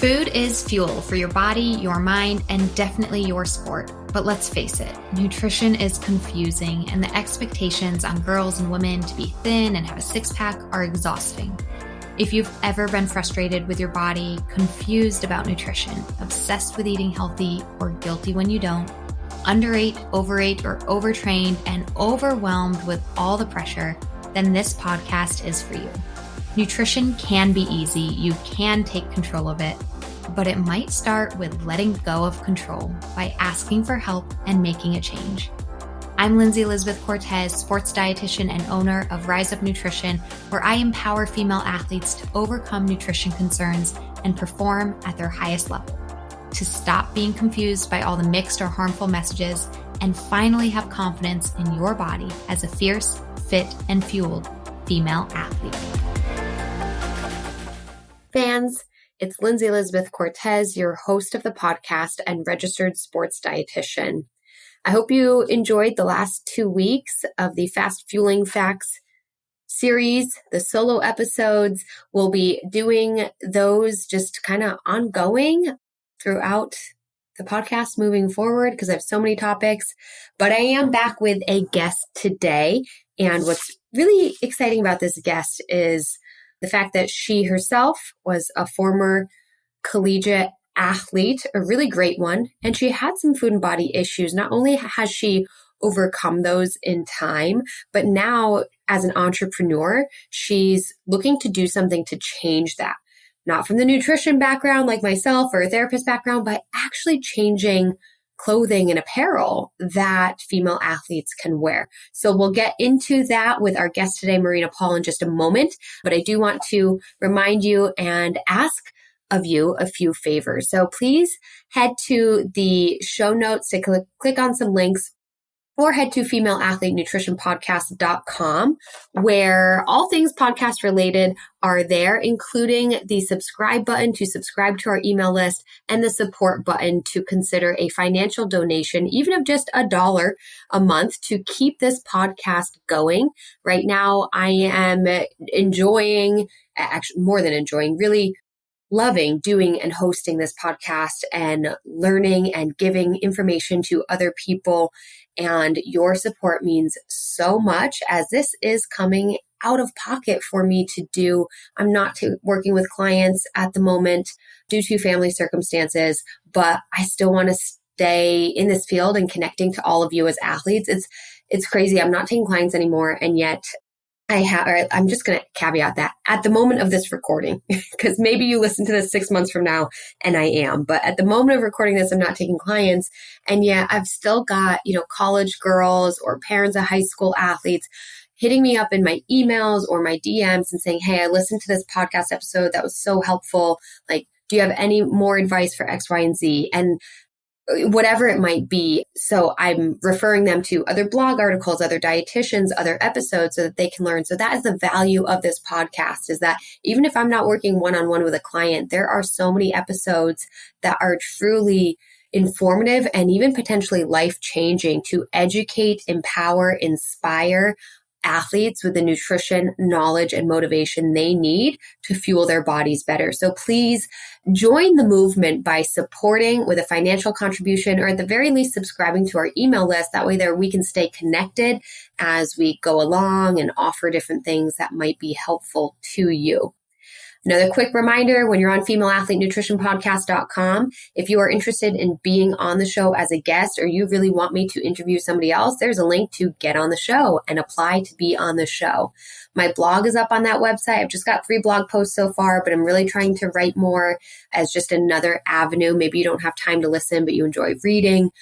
Food is fuel for your body, your mind, and definitely your sport. But let's face it, nutrition is confusing, and the expectations on girls and women to be thin and have a six-pack are exhausting. If you've ever been frustrated with your body, confused about nutrition, obsessed with eating healthy, or guilty when you don't, underate, overate, or overtrained, and overwhelmed with all the pressure, then this podcast is for you. Nutrition can be easy. You can take control of it, but it might start with letting go of control by asking for help and making a change. I'm Lindsay Elizabeth Cortez, sports dietitian and owner of Rise Up Nutrition, where I empower female athletes to overcome nutrition concerns and perform at their highest level, to stop being confused by all the mixed or harmful messages, and finally have confidence in your body as a fierce, fit, and fueled female athlete. Fans, it's Lindsay Elizabeth Cortez, your host of the podcast and registered sports dietitian. I hope you enjoyed the last 2 weeks of the Fast Fueling Facts series, the solo episodes. We'll be doing those just kind of ongoing throughout the podcast moving forward because I have so many topics. But I am back with a guest today. And what's really exciting about this guest is the fact that she herself was a former collegiate athlete, a really great one, and she had some food and body issues. Not only has she overcome those in time, but now as an entrepreneur, she's looking to do something to change that. Not from the nutrition background like myself or a therapist background, but actually changing clothing and apparel that female athletes can wear. So we'll get into that with our guest today, Marina Paul, in just a moment. But I do want to remind you and ask of you a few favors. So please head to the show notes to click on some links, or head to femaleathletenutritionpodcast.com, where all things podcast related are there, including the subscribe button to subscribe to our email list and the support button to consider a financial donation, even of just $1 a month, to keep this podcast going. Right now, I am enjoying, actually more than enjoying, really loving doing and hosting this podcast and learning and giving information to other people. And your support means so much, as this is coming out of pocket for me to do. I'm not working with clients at the moment due to family circumstances, but I still want to stay in this field and connecting to all of you as athletes. It's crazy. I'm not taking clients anymore. And yet I'm just going to caveat that at the moment of this recording, because maybe you listen to this 6 months from now and I am, but at the moment of recording this, I'm not taking clients. And yet I've still got, college girls or parents of high school athletes hitting me up in my emails or my DMs and saying, hey, I listened to this podcast episode. That was so helpful. Like, do you have any more advice for X, Y, and Z? And whatever it might be. So I'm referring them to other blog articles, other dietitians, other episodes so that they can learn. So that is the value of this podcast, is that even if I'm not working one-on-one with a client, there are so many episodes that are truly informative and even potentially life-changing to educate, empower, inspire athletes with the nutrition, knowledge, and motivation they need to fuel their bodies better. So please join the movement by supporting with a financial contribution, or at the very least subscribing to our email list. That way we can stay connected as we go along and offer different things that might be helpful to you. Another quick reminder, when you're on femaleathletenutritionpodcast.com, if you are interested in being on the show as a guest, or you really want me to interview somebody else, there's a link to get on the show and apply to be on the show. My blog is up on that website. I've just got 3 blog posts so far, but I'm really trying to write more as just another avenue. Maybe you don't have time to listen, but you enjoy reading.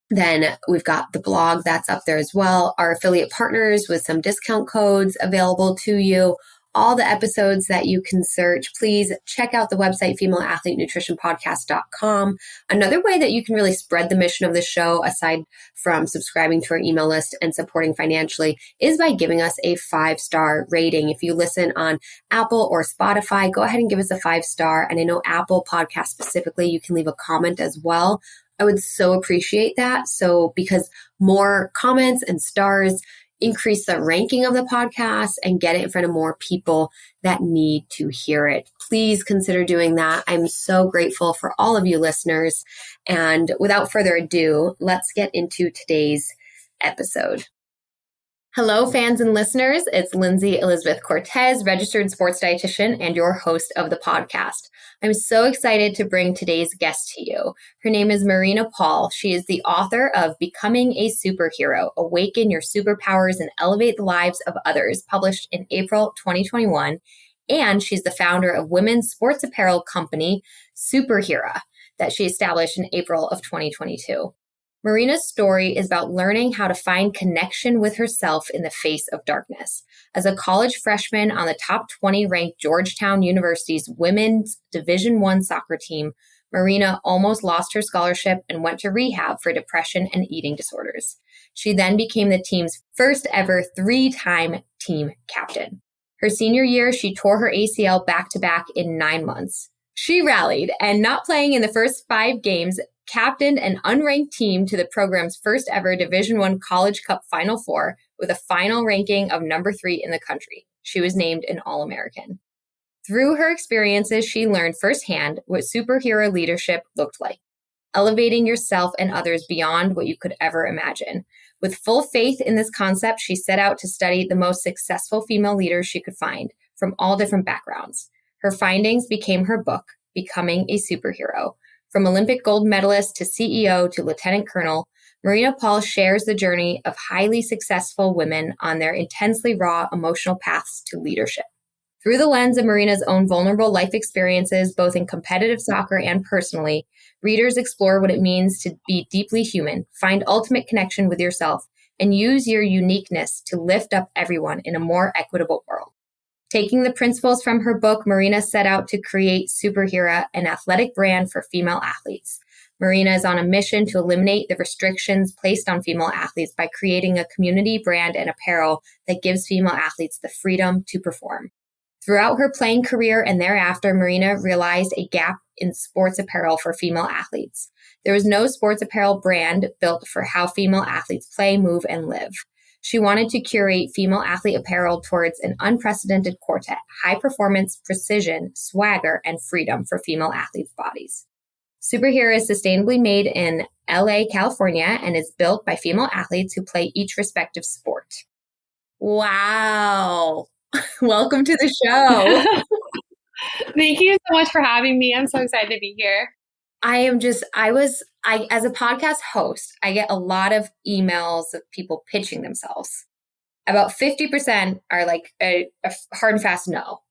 Then we've got the blog that's up there as well. Our affiliate partners with some discount codes available to you. All the episodes that you can search, please check out the website, femaleathletenutritionpodcast.com. Another way that you can really spread the mission of the show, aside from subscribing to our email list and supporting financially, is by giving us a 5-star rating. If you listen on Apple or Spotify, go ahead and give us a 5-star. And I know Apple Podcast specifically, you can leave a comment as well. I would so appreciate that. So because more comments and stars increase the ranking of the podcast and get it in front of more people that need to hear it. Please consider doing that. I'm so grateful for all of you listeners. And without further ado, let's get into today's episode. Hello, fans and listeners. It's Lindsay Elizabeth Cortez, registered sports dietitian and your host of the podcast. I'm so excited to bring today's guest to you. Her name is Marina Paul. She is the author of Becoming a Superhero, Awaken Your Superpowers and Elevate the Lives of Others, published in April 2021. And she's the founder of women's sports apparel company, Superhera, that she established in April of 2022. Marina's story is about learning how to find connection with herself in the face of darkness. As a college freshman on the top 20 ranked Georgetown University's women's Division I soccer team, Marina almost lost her scholarship and went to rehab for depression and eating disorders. She then became the team's first ever 3-time team captain. Her senior year, she tore her ACL back-to-back in 9 months. She rallied and, not playing in the first 5 games, captained an unranked team to the program's first ever Division I College Cup Final Four with a final ranking of number 3 in the country. She was named an All-American. Through her experiences, she learned firsthand what superhero leadership looked like, elevating yourself and others beyond what you could ever imagine. With full faith in this concept, she set out to study the most successful female leaders she could find from all different backgrounds. Her findings became her book, Becoming a Superhero. From Olympic gold medalist to CEO to lieutenant colonel, Marina Paul shares the journey of highly successful women on their intensely raw emotional paths to leadership. Through the lens of Marina's own vulnerable life experiences, both in competitive soccer and personally, readers explore what it means to be deeply human, find ultimate connection with yourself, and use your uniqueness to lift up everyone in a more equitable world. Taking the principles from her book, Marina set out to create Superhera, an athletic brand for female athletes. Marina is on a mission to eliminate the restrictions placed on female athletes by creating a community brand and apparel that gives female athletes the freedom to perform. Throughout her playing career and thereafter, Marina realized a gap in sports apparel for female athletes. There was no sports apparel brand built for how female athletes play, move, and live. She wanted to curate female athlete apparel towards an unprecedented quartet: high performance, precision, swagger, and freedom for female athletes' bodies. Superhera is sustainably made in LA, California, and is built by female athletes who play each respective sport. Wow. Welcome to the show. Thank you so much for having me. I'm so excited to be here. As a podcast host, I get a lot of emails of people pitching themselves. About 50% are like a hard and fast no.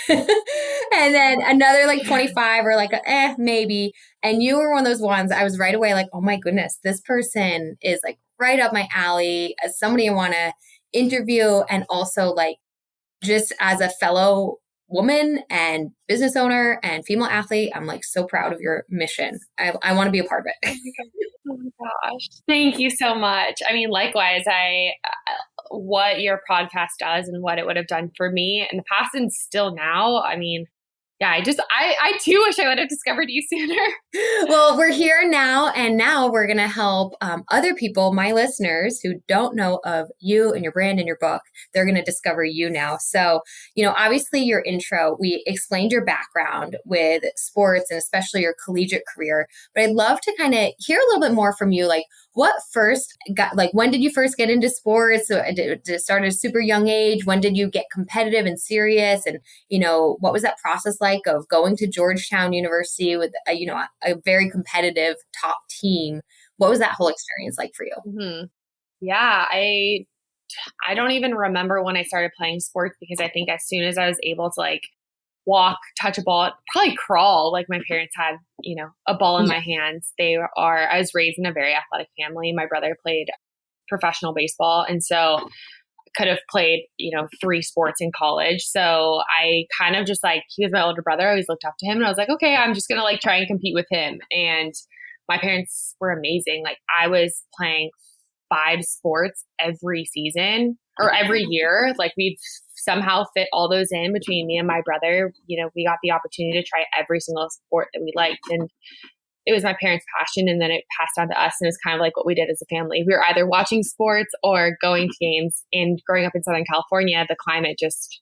And then another like 25 are like, maybe. And you were one of those ones I was right away like, oh my goodness, this person is like right up my alley as somebody I want to interview. And also like just as a fellow woman and business owner and female athlete, I'm like so proud of your mission. I want to be a part of it. Oh my gosh. Thank you so much. I mean, likewise, what your podcast does and what it would have done for me in the past and still now. I mean, yeah, I too wish I would have discovered you sooner. Well, we're here now, and now we're going to help other people, my listeners who don't know of you and your brand and your book. They're going to discover you now. So, obviously your intro, we explained your background with sports and especially your collegiate career, but I'd love to kind of hear a little bit more from you. Like, when did you first get into sports? Did it start at a super young age? When did you get competitive and serious? And, what was that process like of going to Georgetown University with, a very competitive top team? What was that whole experience like for you? Mm-hmm. Yeah, I don't even remember when I started playing sports because I think as soon as I was able to like walk, touch a ball, probably crawl. Like my parents had, a ball in my hands. I was raised in a very athletic family. My brother played professional baseball. And so could have played, 3 sports in college. So I kind of just like, he was my older brother. I always looked up to him and I was like, okay, I'm just going to like try and compete with him. And my parents were amazing. Like I was playing 5 sports every season or every year. Like we'd somehow fit all those in between me and my brother. We got the opportunity to try every single sport that we liked. And it was my parents' passion, and then it passed on to us, and it's kind of like what we did as a family. We were either watching sports or going to games. And growing up in Southern California, the climate just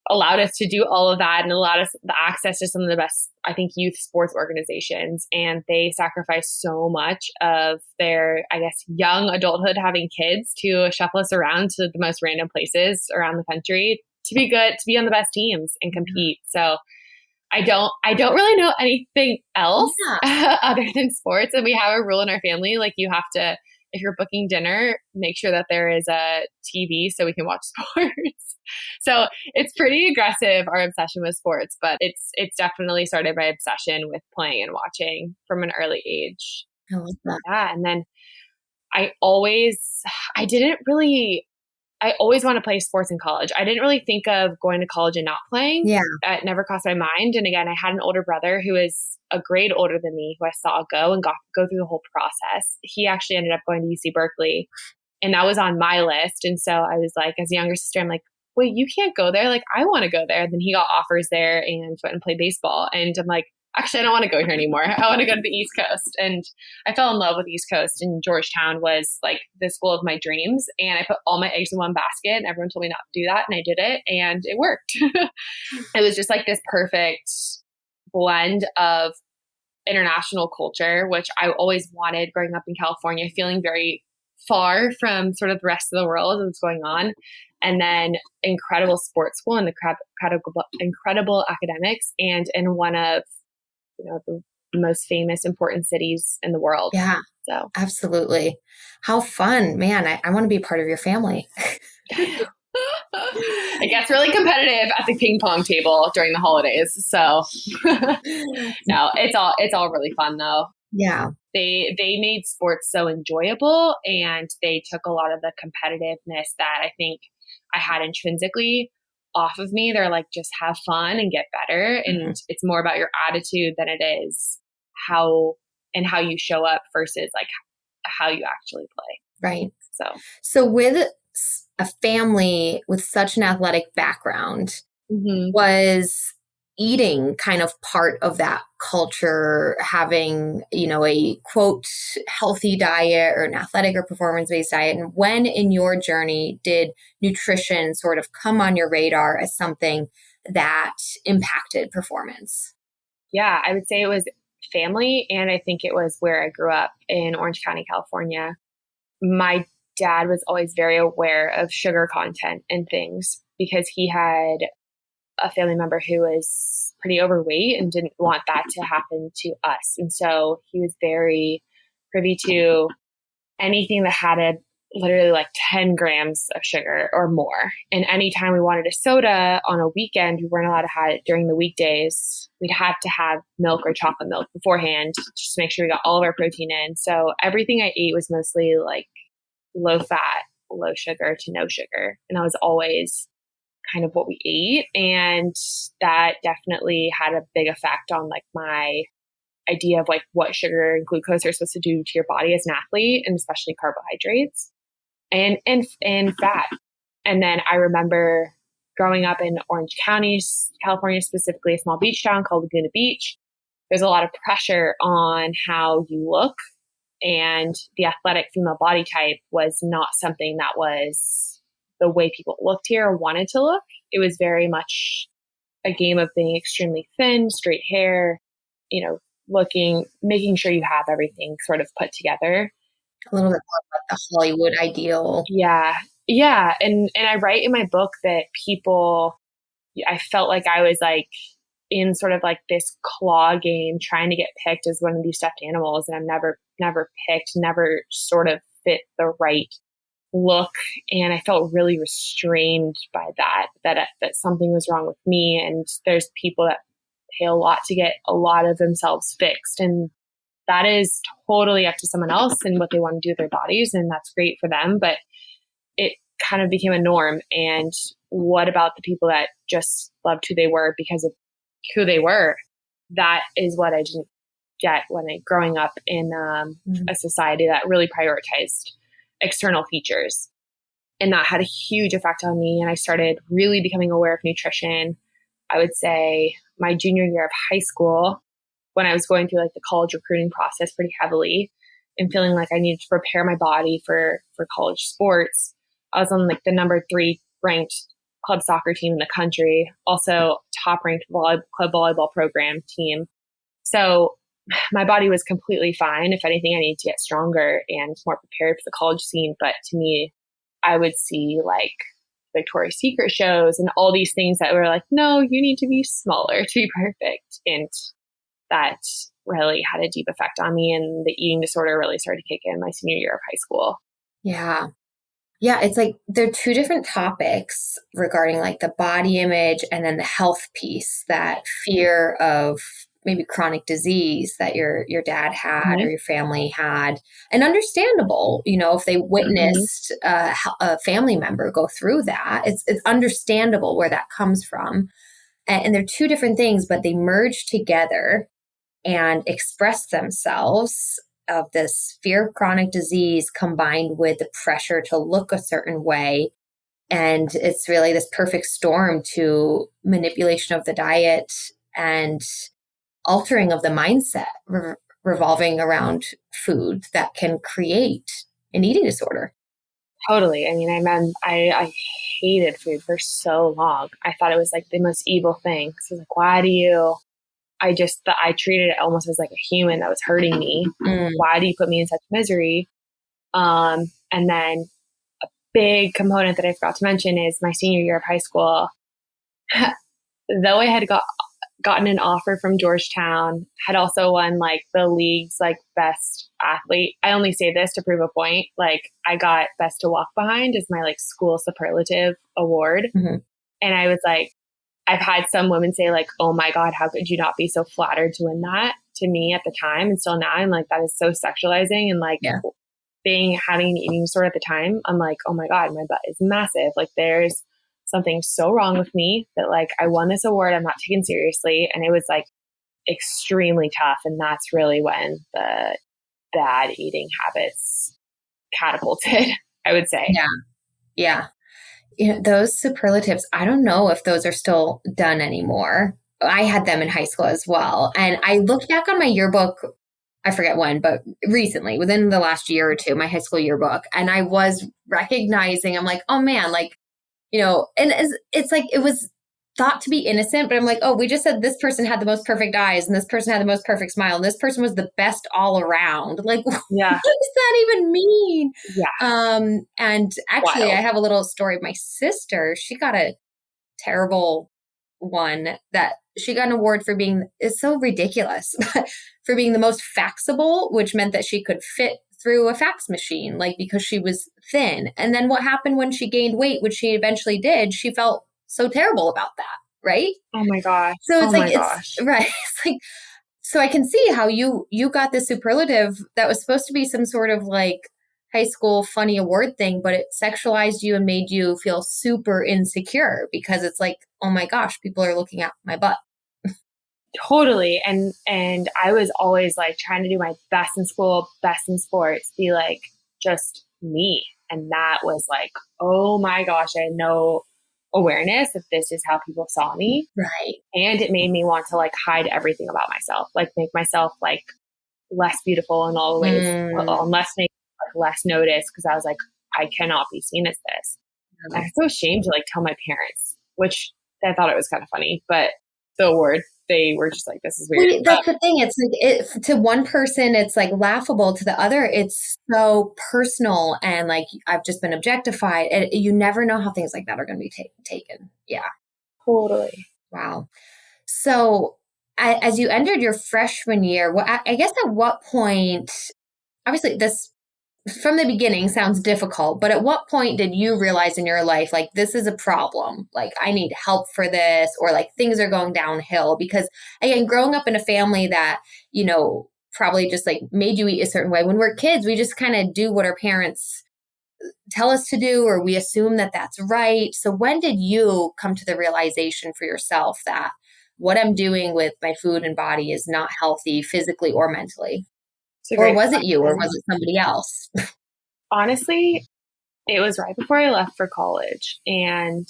allowed us to do all of that and allowed us the access to some of the best, I think, youth sports organizations. And they sacrificed so much of their, I guess, young adulthood having kids to shuffle us around to the most random places around the country to be good, to be on the best teams and compete. So I don't really know anything else other than sports. And we have a rule in our family, like you have to, if you're booking dinner, make sure that there is a TV so we can watch sports. So it's pretty aggressive, our obsession with sports, but it's definitely started by obsession with playing and watching from an early age. I love that. Yeah. And then I always want to play sports in college. I didn't really think of going to college and not playing. Yeah. It never crossed my mind. And again, I had an older brother who is a grade older than me, who I saw go and go through the whole process. He actually ended up going to UC Berkeley, and that was on my list. And so I was like, as a younger sister, I'm like, wait, you can't go there. Like, I want to go there. And then he got offers there and went and played baseball. And I'm like, actually, I don't want to go here anymore. I want to go to the East Coast. And I fell in love with East Coast, and Georgetown was like the school of my dreams. And I put all my eggs in one basket, and everyone told me not to do that. And I did it, and it worked. It was just like this perfect blend of international culture, which I always wanted growing up in California, feeling very far from sort of the rest of the world and what's going on. And then incredible sports school and incredible academics, and in one of the most famous, important cities in the world. Yeah. So absolutely. How fun, man. I want to be part of your family. It gets really competitive at the ping pong table during the holidays. So no, it's all really fun though. Yeah. They made sports so enjoyable, and they took a lot of the competitiveness that I think I had intrinsically off of me. They're like, just have fun and get better. And it's more about your attitude than it is how you show up versus like how you actually play. Right. So with a family with such an athletic background, was eating kind of part of that culture, having, a quote, healthy diet or an athletic or performance-based diet? And when in your journey did nutrition sort of come on your radar as something that impacted performance? Yeah, I would say it was family. And I think it was where I grew up in Orange County, California. My dad was always very aware of sugar content and things because he had a family member who was pretty overweight and didn't want that to happen to us. And so he was very privy to anything that had literally like 10 grams of sugar or more. And anytime we wanted a soda on a weekend, we weren't allowed to have it during the weekdays. We'd have to have milk or chocolate milk beforehand just to make sure we got all of our protein in. So everything I ate was mostly like low fat, low sugar to no sugar. And that was always kind of what we ate. And that definitely had a big effect on like my idea of like what sugar and glucose are supposed to do to your body as an athlete, and especially carbohydrates and fat. And then I remember growing up in Orange County, California, specifically a small beach town called Laguna Beach. There's a lot of pressure on how you look, and the athletic female body type was not something that was the way people looked here or wanted to look. It was very much a game of being extremely thin, straight hair, making sure you have everything sort of put together. A little bit more like the Hollywood ideal. Yeah. Yeah. And I write in my book that I felt like I was like in sort of like this claw game trying to get picked as one of these stuffed animals. And I'm never picked, never sort of fit the right look. And I felt really restrained by that something was wrong with me. And there's people that pay a lot to get a lot of themselves fixed. And that is totally up to someone else and what they want to do with their bodies. And that's great for them. But it kind of became a norm. And what about the people that just loved who they were because of who they were? That is what I didn't get growing up in a society that really prioritized external features. And that had a huge effect on me. And I started really becoming aware of nutrition, I would say my junior year of high school. when I was going through like the college recruiting process pretty heavily and feeling like I needed to prepare my body for college sports, I was on like the number 3 ranked club soccer team in the country, also top ranked club volleyball program team. So my body was completely fine. If anything, I needed to get stronger and more prepared for the college scene. But to me, I would see like Victoria's Secret shows and all these things that were like, no, you need to be smaller to be perfect. And that really had a deep effect on me. And the eating disorder really started to kick in my senior year of high school. Yeah. Yeah, it's like there are 2 different topics regarding like the body image and then the health piece, that fear of maybe chronic disease that your dad had or your family had. And understandable, if they witnessed a family member go through that, it's understandable where that comes from. And they're 2 different things, but they merge together and express themselves of this fear of chronic disease combined with the pressure to look a certain way. And it's really this perfect storm to manipulation of the diet and altering of the mindset revolving around food that can create an eating disorder. Totally. I mean, I hated food for so long. I thought it was like the most evil thing. So I was like, why do you... I treated it almost as like a human that was hurting me. Why do you put me in such misery? And then a big component that I forgot to mention is my senior year of high school. Though I had gotten an offer from Georgetown, had also won like the league's like best athlete. I only say this to prove a point. Like I got best to walk behind as my like school superlative award. And I was like, I've had some women say like, oh my God, how could you not be so flattered to win that? To me at the time. And still now I'm like, that is so sexualizing. And like having an eating disorder at the time, I'm like, oh my God, my butt is massive. Like there's something so wrong with me that like I won this award. I'm not taken seriously. And it was like extremely tough. And that's really when the bad eating habits catapulted, I would say. Yeah. Yeah. Those superlatives, I don't know if those are still done anymore. I had them in high school as well. And I looked back on my yearbook, I forget when, but recently, within the last year or 2, my high school yearbook. And I was recognizing, I'm like, oh man, like, and it's like, it was thought to be innocent, but I'm like, oh, we just said this person had the most perfect eyes and this person had the most perfect smile and this person was the best all around. Like, what does that even mean? Yeah. And actually, I have a little story of my sister. She got a terrible one that she got an award for being, it's so ridiculous, for being the most faxable, which meant that she could fit through a fax machine, like because she was thin. And then what happened when she gained weight, which she eventually did, she felt so terrible about that, right? Oh my gosh. So it's right. It's like, so I can see how you got this superlative that was supposed to be some sort of like high school funny award thing, but it sexualized you and made you feel super insecure because it's like, oh my gosh, people are looking at my butt. Totally. And I was always like trying to do my best in school, best in sports, be like just me. And that was like, oh my gosh, I had no awareness that this is how people saw me. Right. And it made me want to like hide everything about myself, like make myself like less beautiful in all ways, less noticed, because I was like, I cannot be seen as this. I was so ashamed to like tell my parents, which I thought it was kind of funny, but the award, they were just like, this is weird. Well, that's the thing. It's like to one person, it's like laughable. To the other, it's so personal and like I've just been objectified. And you never know how things like that are going to be taken. Yeah, totally. Wow. So as you entered your freshman year, I guess at what point? Obviously, this from the beginning sounds difficult, but at what point did you realize in your life, like, this is a problem? Like, I need help for this, or like things are going downhill? Because again, growing up in a family that, probably just like made you eat a certain way. When we're kids, we just kind of do what our parents tell us to do, or we assume that that's right. So when did you come to the realization for yourself that what I'm doing with my food and body is not healthy physically or mentally? Or was it you, or was it somebody else? Honestly, it was right before I left for college. And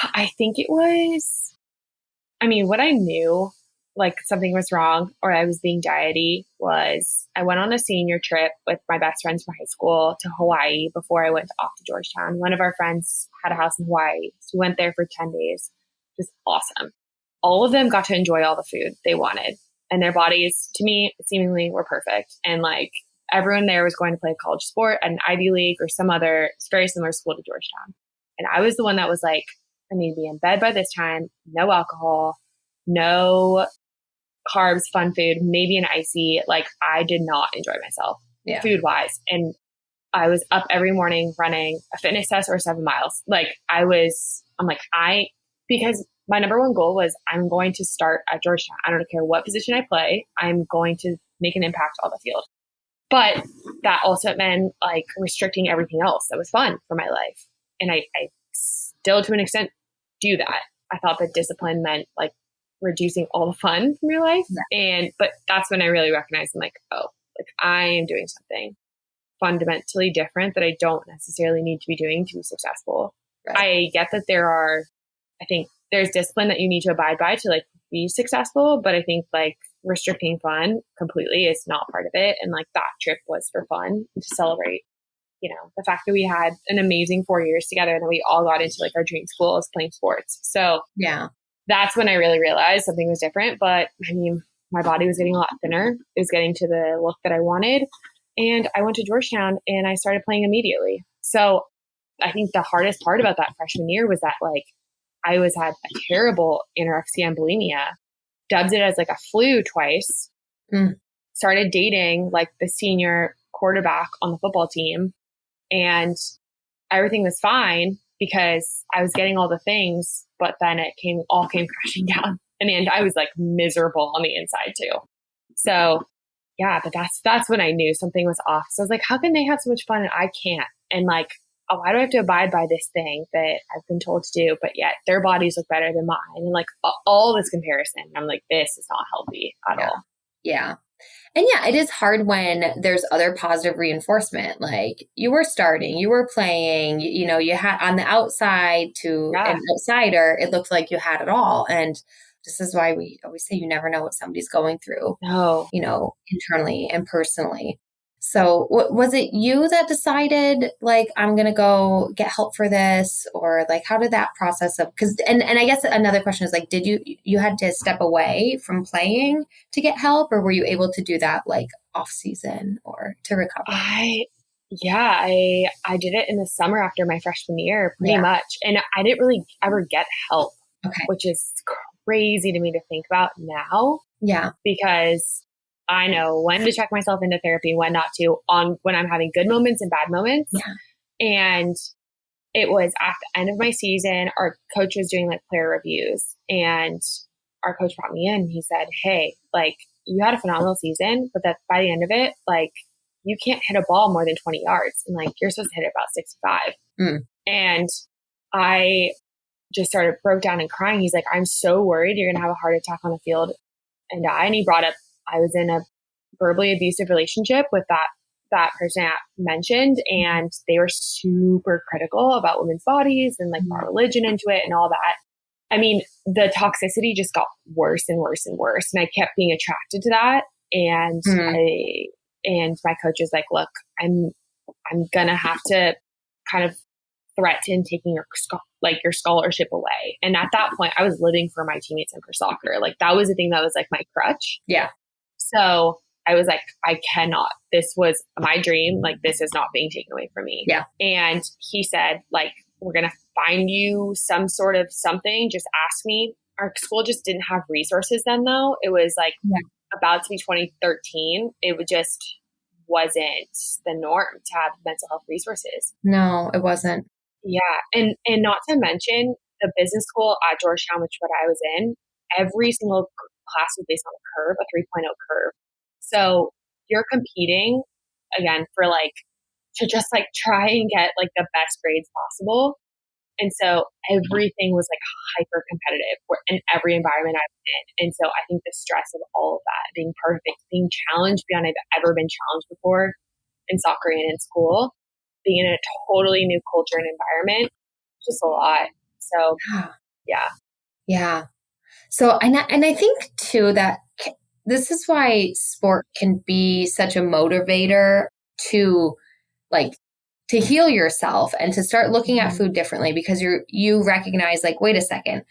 I think it was, what I knew like something was wrong or I was being diety was I went on a senior trip with my best friends from high school to Hawaii before I went off to Georgetown. One of our friends had a house in Hawaii. So we went there for 10 days. It was awesome. All of them got to enjoy all the food they wanted. And their bodies, to me, seemingly were perfect. And like everyone there was going to play a college sport at an Ivy League or some other very similar school to Georgetown. And I was the one that was like, I need to be in bed by this time, no alcohol, no carbs, fun food, maybe an icy. Like I did not enjoy myself food wise. And I was up every morning running a fitness test or 7 miles. Because my number one goal was I'm going to start at Georgetown. I don't care what position I play. I'm going to make an impact on the field. But that also meant like restricting everything else that was fun for my life. And I still to an extent do that. I thought that discipline meant like reducing all the fun from your life. But that's when I really recognized I'm like, oh, like I am doing something fundamentally different that I don't necessarily need to be doing to be successful. Right. I get that I think there's discipline that you need to abide by to like be successful, but I think like restricting fun completely is not part of it. And like that trip was for fun to celebrate, the fact that we had an amazing 4 years together and that we all got into like our dream schools playing sports. So that's when I really realized something was different. But I mean, my body was getting a lot thinner. It was getting to the look that I wanted. And I went to Georgetown and I started playing immediately. So I think the hardest part about that freshman year was that like I had a terrible anorexia and bulimia, dubbed it as like a flu twice, started dating like the senior quarterback on the football team, and everything was fine because I was getting all the things, but then it all came crashing down. In the end, I was like miserable on the inside too. So yeah, but that's when I knew something was off. So I was like, how can they have so much fun and I can't? And like, why do I have to abide by this thing that I've been told to do, but yet their bodies look better than mine? And like all this comparison, I'm like, this is not healthy at all. Yeah. And yeah, it is hard when there's other positive reinforcement. Like you were starting, you were playing, you had on the outside to an outsider, it looked like you had it all. And this is why we always say you never know what somebody's going through, internally and personally. So was it you that decided like, I'm going to go get help for this, or like, how did that process and I guess another question is like, did you had to step away from playing to get help, or were you able to do that like off season or to recover? I did it in the summer after my freshman year, pretty much. And I didn't really ever get help, which is crazy to me to think about now. Yeah. Because I know when to check myself into therapy, when not to, when I'm having good moments and bad moments. Yeah. And it was at the end of my season, our coach was doing like player reviews, and our coach brought me in. He said, hey, like you had a phenomenal season, but that by the end of it, like you can't hit a ball more than 20 yards. And like, you're supposed to hit it about 65. And I just broke down and crying. He's like, I'm so worried you're going to have a heart attack on the field and die. And he brought up, I was in a verbally abusive relationship with that person I mentioned, and they were super critical about women's bodies and like brought religion into it and all that. I mean, the toxicity just got worse and worse and worse, and I kept being attracted to that. And my coach was like, look, I'm gonna have to kind of threaten taking your scholarship away. And at that point, I was living for my teammates and for soccer. Like that was the thing that was like my crutch. Yeah. So I was like, I cannot. This was my dream. Like this is not being taken away from me. Yeah. And he said, like, we're gonna find you some sort of something. Just ask me. Our school just didn't have resources then, though. It was like about to be 2013. It just wasn't the norm to have mental health resources. No, it wasn't. Yeah. And not to mention the business school at Georgetown, which what I was in, every single class was based on a curve, a 3.0 curve. So you're competing again for like, to just like try and get like the best grades possible. And so everything was like hyper competitive in every environment I was in. And so I think the stress of all of that, being perfect, being challenged beyond I've ever been challenged before in soccer and in school, being in a totally new culture and environment, just a lot. So yeah. Yeah. So, and I think too that this is why sport can be such a motivator to like to heal yourself and to start looking at food differently, because you recognize like, wait a second,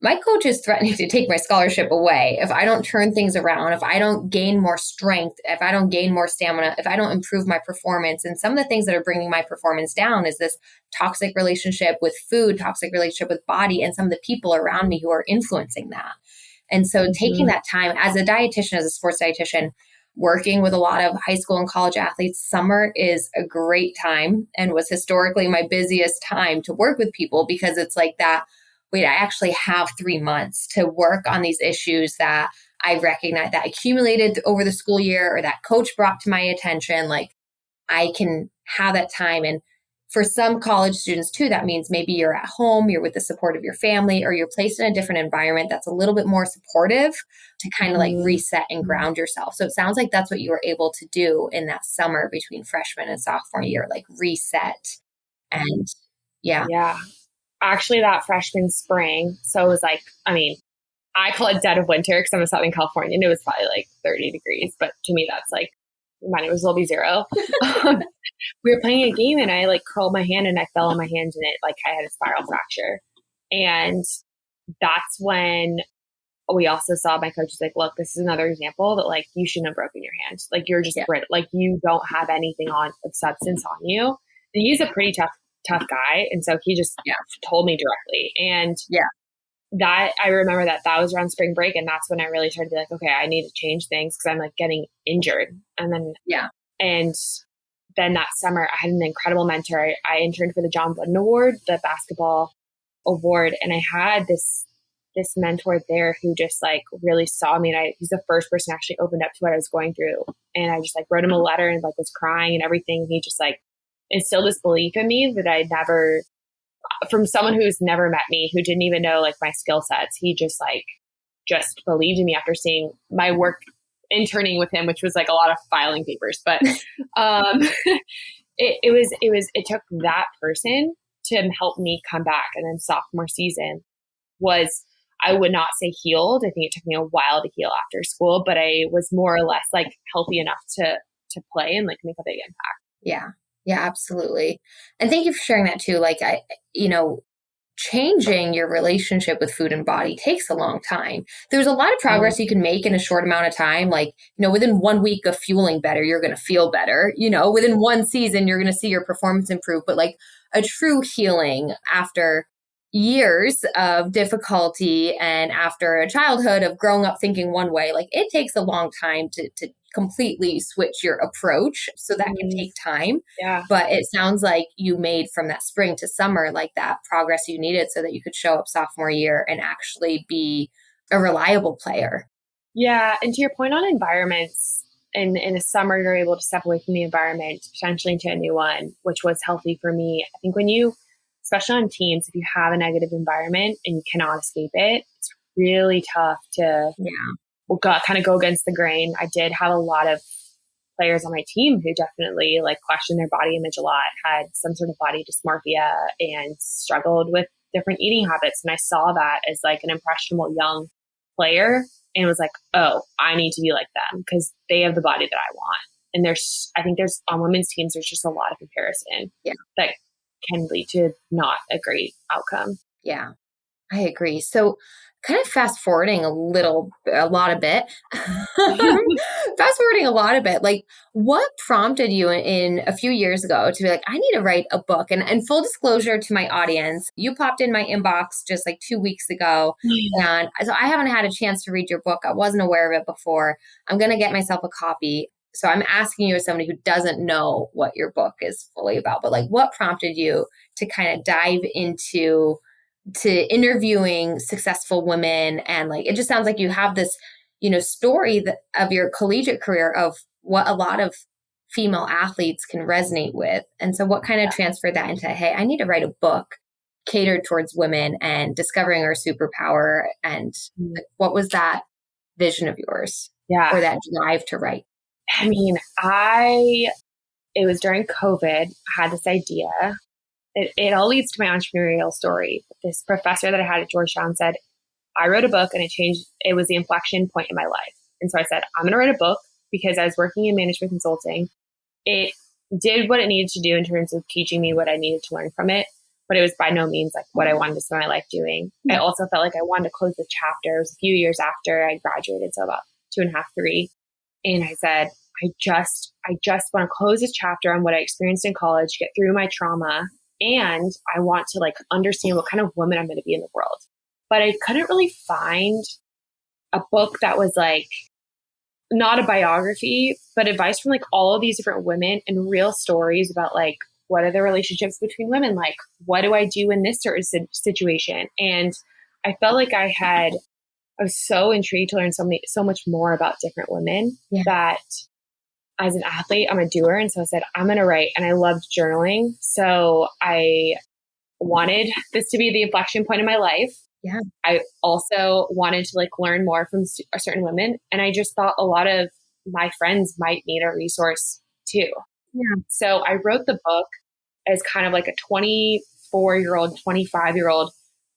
my coach is threatening to take my scholarship away if I don't turn things around, if I don't gain more strength, if I don't gain more stamina, if I don't improve my performance. And some of the things that are bringing my performance down is this toxic relationship with food, toxic relationship with body, and some of the people around me who are influencing that. And so taking that time as a dietitian, as a sports dietitian, working with a lot of high school and college athletes, summer is a great time and was historically my busiest time to work with people, because it's like that, wait, I actually have 3 months to work on these issues that I recognize that accumulated over the school year or that coach brought to my attention. Like I can have that time. And for some college students too, that means maybe you're at home, you're with the support of your family, or you're placed in a different environment that's a little bit more supportive to kind of like reset and ground yourself. So it sounds like that's what you were able to do in that summer between freshman and sophomore year, like reset. And Yeah. Actually, that freshman spring. So it was like, I mean, I call it dead of winter because I'm in Southern California and it was probably like 30 degrees. But to me, that's like, mine was will be zero. We were playing a game and I like curled my hand and I fell on my hand and it like I had a spiral fracture. And that's when we also saw my coach was like, look, this is another example that like you shouldn't have broken your hand. Like you're just brittle. Like you don't have anything of substance on you. And he's a pretty tough guy. And so he just told me directly. And that I remember that was around spring break. And that's when I really started to be like, okay, I need to change things because I'm like getting injured. And then, and then that summer I had an incredible mentor. I interned for the John Wooden Award, the basketball award. And I had this mentor there who just like really saw me. And he's the first person who actually opened up to what I was going through. And I just like wrote him a letter and like was crying and everything. And he just like instilled this belief in me that I never, from someone who's never met me, who didn't even know like my skill sets. He just believed in me after seeing my work interning with him, which was like a lot of filing papers. But it took that person to help me come back. And then sophomore season was, I would not say healed. I think it took me a while to heal after school, but I was more or less like healthy enough to play and like make a big impact. Yeah, absolutely. And thank you for sharing that too. Like changing your relationship with food and body takes a long time. There's a lot of progress you can make in a short amount of time. Like, within 1 week of fueling better, you're going to feel better. Within one season, you're going to see your performance improve. But like a true healing after years of difficulty and after a childhood of growing up thinking one way, like it takes a long time to completely switch your approach. So that can take time. Yeah. But it sounds like you made from that spring to summer, like that progress you needed so that you could show up sophomore year and actually be a reliable player. Yeah. And to your point on environments, in the summer, you're able to step away from the environment, potentially into a new one, which was healthy for me. I think when you, especially on teams, if you have a negative environment and you cannot escape it, it's really tough to kind of go against the grain. I did have a lot of players on my team who definitely like questioned their body image a lot, had some sort of body dysmorphia and struggled with different eating habits. And I saw that as like an impressionable young player and was like, oh, I need to be like them because they have the body that I want. And I think there's on women's teams, there's just a lot of comparison that can lead to not a great outcome. Yeah, I agree. So kind of fast forwarding a lot of bit, like what prompted you in a few years ago to be like, I need to write a book? And full disclosure to my audience, you popped in my inbox just like 2 weeks ago. And so I haven't had a chance to read your book. I wasn't aware of it before. I'm going to get myself a copy. So I'm asking you as somebody who doesn't know what your book is fully about, but like what prompted you to kind of dive into interviewing successful women? And like, it just sounds like you have this, story of your collegiate career of what a lot of female athletes can resonate with. And so what kind of transferred that into, hey, I need to write a book catered towards women and discovering our superpower? And like, what was that vision of yours? Or that drive to write? I mean, it was during COVID, I had this idea. It all leads to my entrepreneurial story. This professor that I had at Georgetown said, I wrote a book and it was the inflection point in my life. And so I said, I'm going to write a book because I was working in management consulting. It did what it needed to do in terms of teaching me what I needed to learn from it, but it was by no means like what I wanted to spend my life doing. I also felt like I wanted to close the chapter. It was a few years after I graduated, so about 2.5, 3. And I said, I just want to close this chapter on what I experienced in college, get through my trauma, and I want to like understand what kind of woman I'm going to be in the world. But I couldn't really find a book that was like not a biography, but advice from like all of these different women and real stories about like, what are the relationships between women? Like, what do I do in this certain situation? And I felt like I was so intrigued to learn so much more about different women that as an athlete, I'm a doer. And so I said, I'm going to write. And I loved journaling. So I wanted this to be the inflection point in my life. Yeah. I also wanted to like learn more from certain women. And I just thought a lot of my friends might need a resource too. Yeah. So I wrote the book as kind of like a 24-year-old, 25-year-old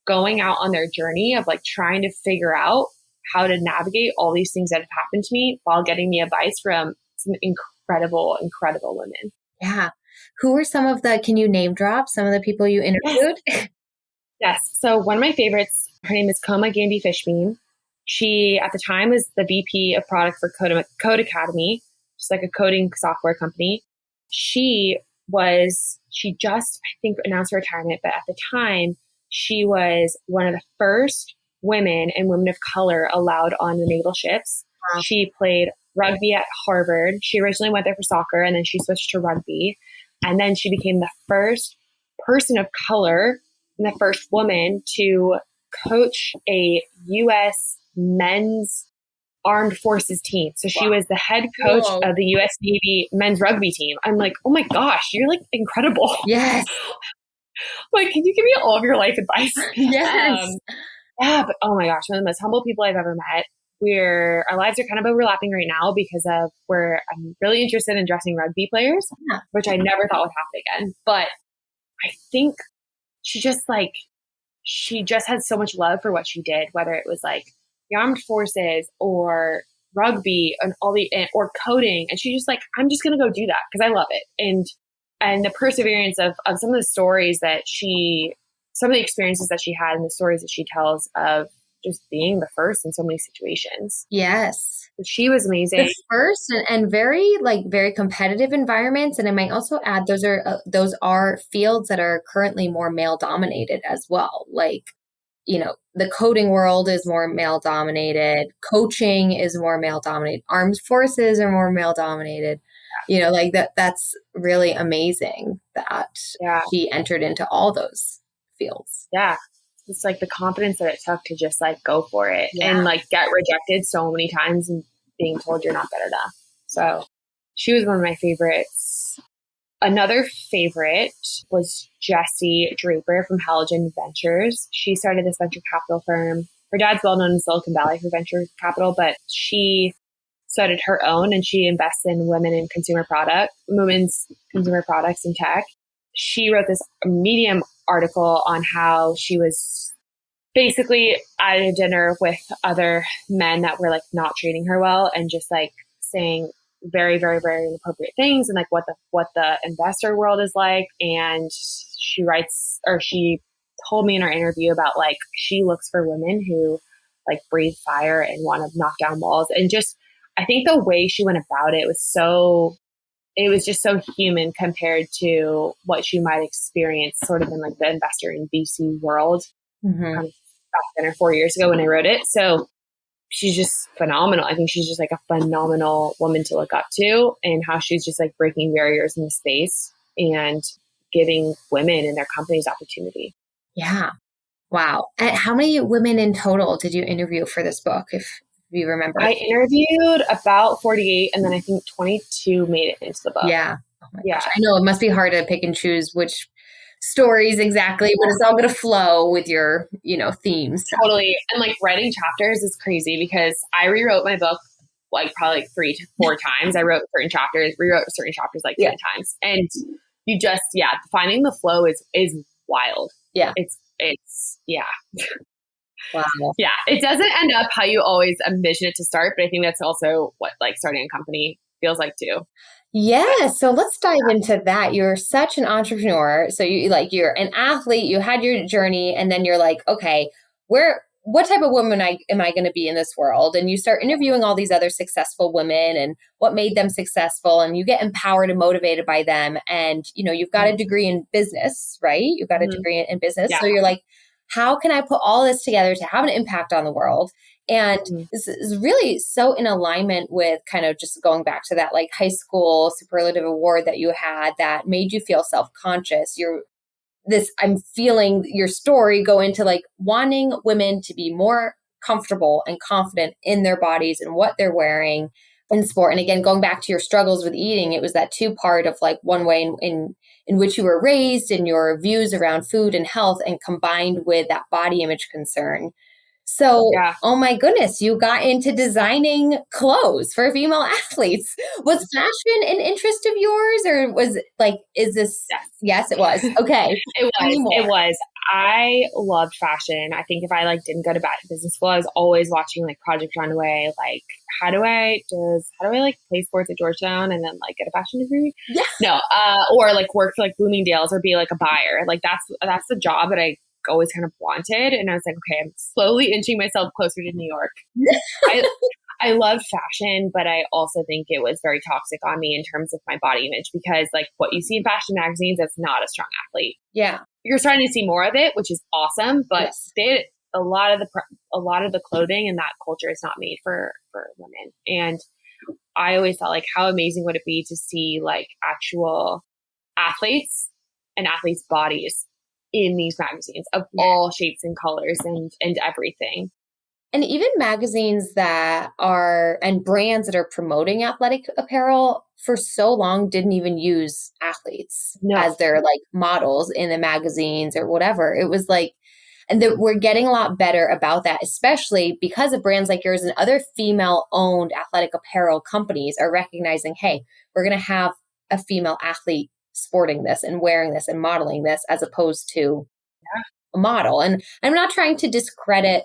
going out on their journey of like trying to figure out how to navigate all these things that have happened to me while getting the advice from some incredible, incredible women. Yeah. Who were can you name drop some of the people you interviewed? Yes. So one of my favorites, her name is Koma Gambi Fishbein. She, at the time, was the VP of product for Code Academy, just like a coding software company. She just, I think, announced her retirement, but at the time, she was one of the first women and women of color allowed on the naval ships. Wow. She played rugby at Harvard. She originally went there for soccer, and then she switched to rugby. And then she became the first person of color and the first woman to coach a U.S. men's armed forces team. So she was the head coach of the U.S. Navy men's rugby team. I'm like, oh my gosh, you're like incredible. Yes. Like, can you give me all of your life advice? Yes. Yeah, but oh my gosh, one of the most humble people I've ever met. Our lives are kind of overlapping right now because I'm really interested in dressing rugby players, which I never thought would happen again. But I think she just had so much love for what she did, whether it was like the armed forces or rugby and or coding. And she just like, I'm just going to go do that because I love it. And the perseverance of some of the stories some of the experiences that she had and the stories that she tells of just being the first in so many situations. Yes. She was amazing. The first and very competitive environments. And I might also add those are fields that are currently more male dominated as well. Like, the coding world is more male dominated. Coaching is more male dominated. Armed forces are more male dominated. That's really amazing that she entered into all those fields. Yeah. It's like the confidence that it took to just like go for it and like get rejected so many times and being told you're not good enough. So she was one of my favorites. Another favorite was Jessie Draper from Halogen Ventures. She started this venture capital firm. Her dad's well known in Silicon Valley for venture capital, but she started her own and she invests in women's consumer products in tech. She wrote this Medium article on how she was basically at a dinner with other men that were like not treating her well and just like saying very, very, very inappropriate things and like what the investor world is like. And she told me in our interview about like she looks for women who like breathe fire and want to knock down walls. And just I think the way she went about it was just so human compared to what she might experience sort of in like the investor in VC world kind of back then or 4 years ago when I wrote it. So she's just phenomenal. I think she's just like a phenomenal woman to look up to and how she's just like breaking barriers in the space and giving women and their companies opportunity. Yeah. Wow. And how many women in total did you interview for this book, if you remember? I interviewed about 48 and then I think 22 made it into the book. Yeah. Oh my gosh. I know it must be hard to pick and choose which stories exactly, but it's all going to flow with your, themes. Totally. And like writing chapters is crazy because I rewrote my book like probably like 3 to 4 times. I wrote certain chapters, rewrote certain chapters like 10 times. And you just, finding the flow is wild. Yeah. It's Wow. Yeah, it doesn't end up how you always envision it to start, but I think that's also what like starting a company feels like too. Yeah, so let's dive into that. You're such an entrepreneur. So you're an athlete, you had your journey, and then you're like, okay, what type of woman am I going to be in this world? And you start interviewing all these other successful women and what made them successful, and you get empowered and motivated by them. And you've got a degree in business, right? You've got a degree in business. Yeah. So you're like, how can I put all this together to have an impact on the world? And this is really so in alignment with kind of just going back to that like high school superlative award that you had that made you feel self-conscious. I'm feeling your story go into like wanting women to be more comfortable and confident in their bodies and what they're wearing in sport. And again, going back to your struggles with eating, it was that two part of like one way in which you were raised and your views around food and health, and combined with that body image concern. So, oh my goodness, you got into designing clothes for female athletes. Was fashion an interest of yours, or was it like, is this? Yes, it was. Okay. It was. I loved fashion. I think if I like didn't go to business school, I was always watching like Project Runway. Like, how do I like play sports at Georgetown and then like get a fashion degree? Yeah. No, or like work for like Bloomingdale's or be like a buyer. Like that's the job that I always kind of wanted. And I was like, okay, I'm slowly inching myself closer to New York. I love fashion, but I also think it was very toxic on me in terms of my body image, because like what you see in fashion magazines, that's not a strong athlete. Yeah. You're starting to see more of it, which is awesome, but a lot of the clothing and that culture is not made for women. And I always thought like, how amazing would it be to see like actual athletes and athletes' bodies in these magazines of all shapes and colors and everything. And even magazines and brands that are promoting athletic apparel for so long didn't even use athletes as their like models in the magazines or whatever. It was like, and we're getting a lot better about that, especially because of brands like yours and other female-owned athletic apparel companies are recognizing, hey, we're going to have a female athlete sporting this and wearing this and modeling this as opposed to a model. And I'm not trying to discredit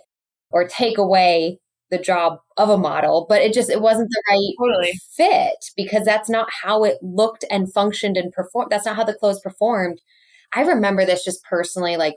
or take away the job of a model, but it wasn't the right fit, because that's not how it looked and functioned and performed. That's not how the clothes performed. I remember this just personally, like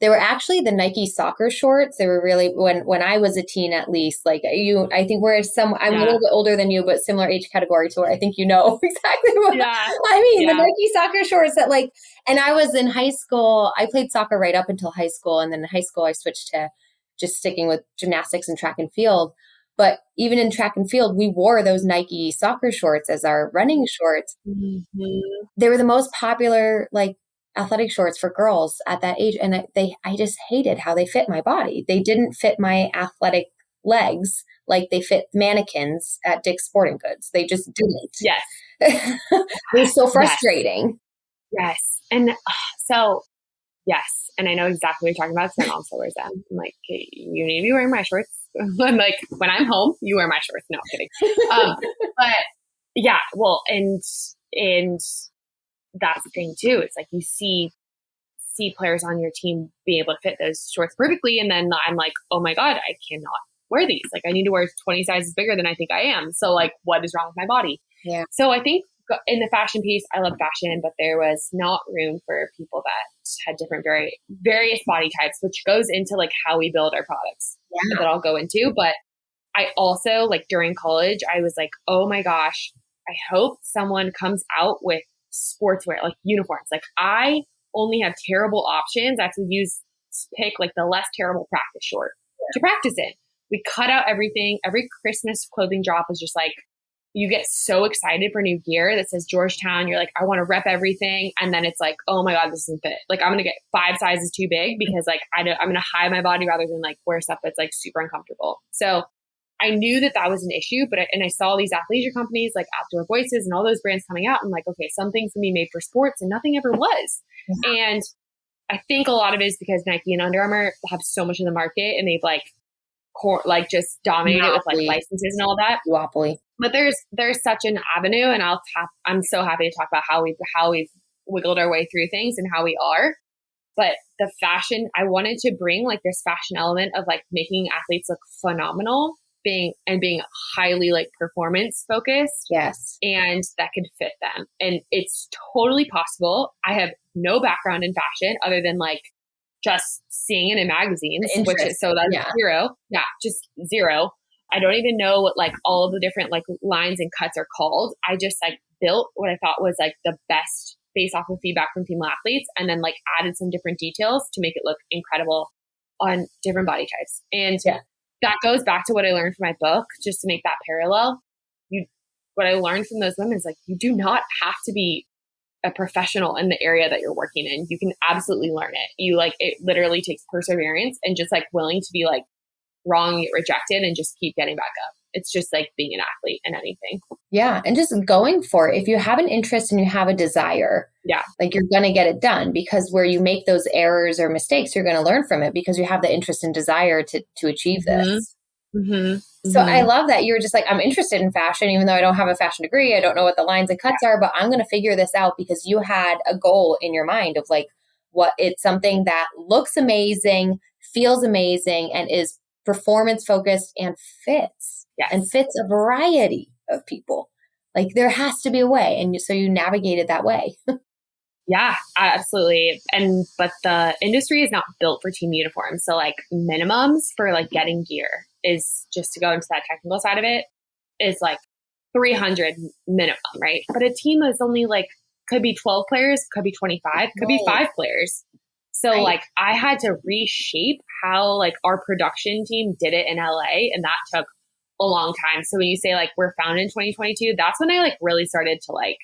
they were actually the Nike soccer shorts. They were really, when I was a teen, at least, like I think I'm a little bit older than you, but similar age category to where I think exactly what I mean. The Nike soccer shorts that like, and I was in high school. I played soccer right up until high school. And then in high school, I switched to just sticking with gymnastics and track and field. But even in track and field, we wore those Nike soccer shorts as our running shorts. Mm-hmm. They were the most popular, like, athletic shorts for girls at that age. And I just hated how they fit my body. They didn't fit my athletic legs like they fit mannequins at Dick's Sporting Goods. They just didn't. Yes. It was so frustrating. Yes. And so, yes. And I know exactly what you're talking about because my mom still wears them. I'm like, okay, you need to be wearing my shorts. I'm like, when I'm home, you wear my shorts. No, I'm kidding. But yeah, well, and that's the thing too. It's like you see players on your team be able to fit those shorts perfectly. And then I'm like, oh my God, I cannot wear these. Like I need to wear 20 sizes bigger than I think I am. So like, what is wrong with my body? Yeah. So I think in the fashion piece, I love fashion, but there was not room for people that had different, various body types, which goes into like how we build our products that I'll go into. But I also like during college, I was like, oh my gosh, I hope someone comes out with sportswear, like uniforms. Like I only have terrible options. I have to pick like the less terrible practice short to practice in. We cut out everything. Every Christmas clothing drop was just like, you get so excited for new gear that says Georgetown. You're like, I want to rep everything. And then it's like, oh my God, this isn't fit. Like I'm going to get 5 sizes too big because like I'm going to hide my body rather than like wear stuff that's like super uncomfortable. So I knew that was an issue, but I saw these athleisure companies like Outdoor Voices and all those brands coming out. And like, okay, some things can be made for sports and nothing ever was. And I think a lot of it is because Nike and Under Armour have so much in the market and they've like just dominated with like licenses and all that. Duopoly. But there's such an avenue, and I'm so happy to talk about how we've wiggled our way through things and how we are. But the fashion, I wanted to bring like this fashion element of like making athletes look phenomenal, being highly like performance focused. Yes. And that could fit them. And it's totally possible. I have no background in fashion other than like just seeing it in magazines, which is, so that's zero. Yeah, just zero. I don't even know what like all of the different like lines and cuts are called. I just like built what I thought was like the best based off of feedback from female athletes, and then like added some different details to make it look incredible on different body types. And that goes back to what I learned from my book, just to make that parallel. What I learned from those women is like, you do not have to be a professional in the area that you're working in. You can absolutely learn it. It literally takes perseverance and just like willing to be like wrong, get rejected, and just keep getting back up. It's just like being an athlete in anything. Yeah. And just going for it. If you have an interest and you have a desire, like you're going to get it done, because where you make those errors or mistakes, you're going to learn from it because you have the interest and desire to achieve this. Mm-hmm. So I love that you're just like, I'm interested in fashion, even though I don't have a fashion degree. I don't know what the lines and cuts are, but I'm going to figure this out because you had a goal in your mind of like, what it's something that looks amazing, feels amazing, and is performance focused and fits and fits a variety of people. Like there has to be a way. And so you navigated that way. Yeah, absolutely. But the industry is not built for team uniforms. So like minimums for like getting gear is, just to go into that technical side of it, is like 300 minimum, right? But a team is only like, could be 12 players, could be 25, could be 5 players. So like I had to reshape how like our production team did it in LA, and that took a long time. So when you say like we're founded in 2022, that's when I like really started to like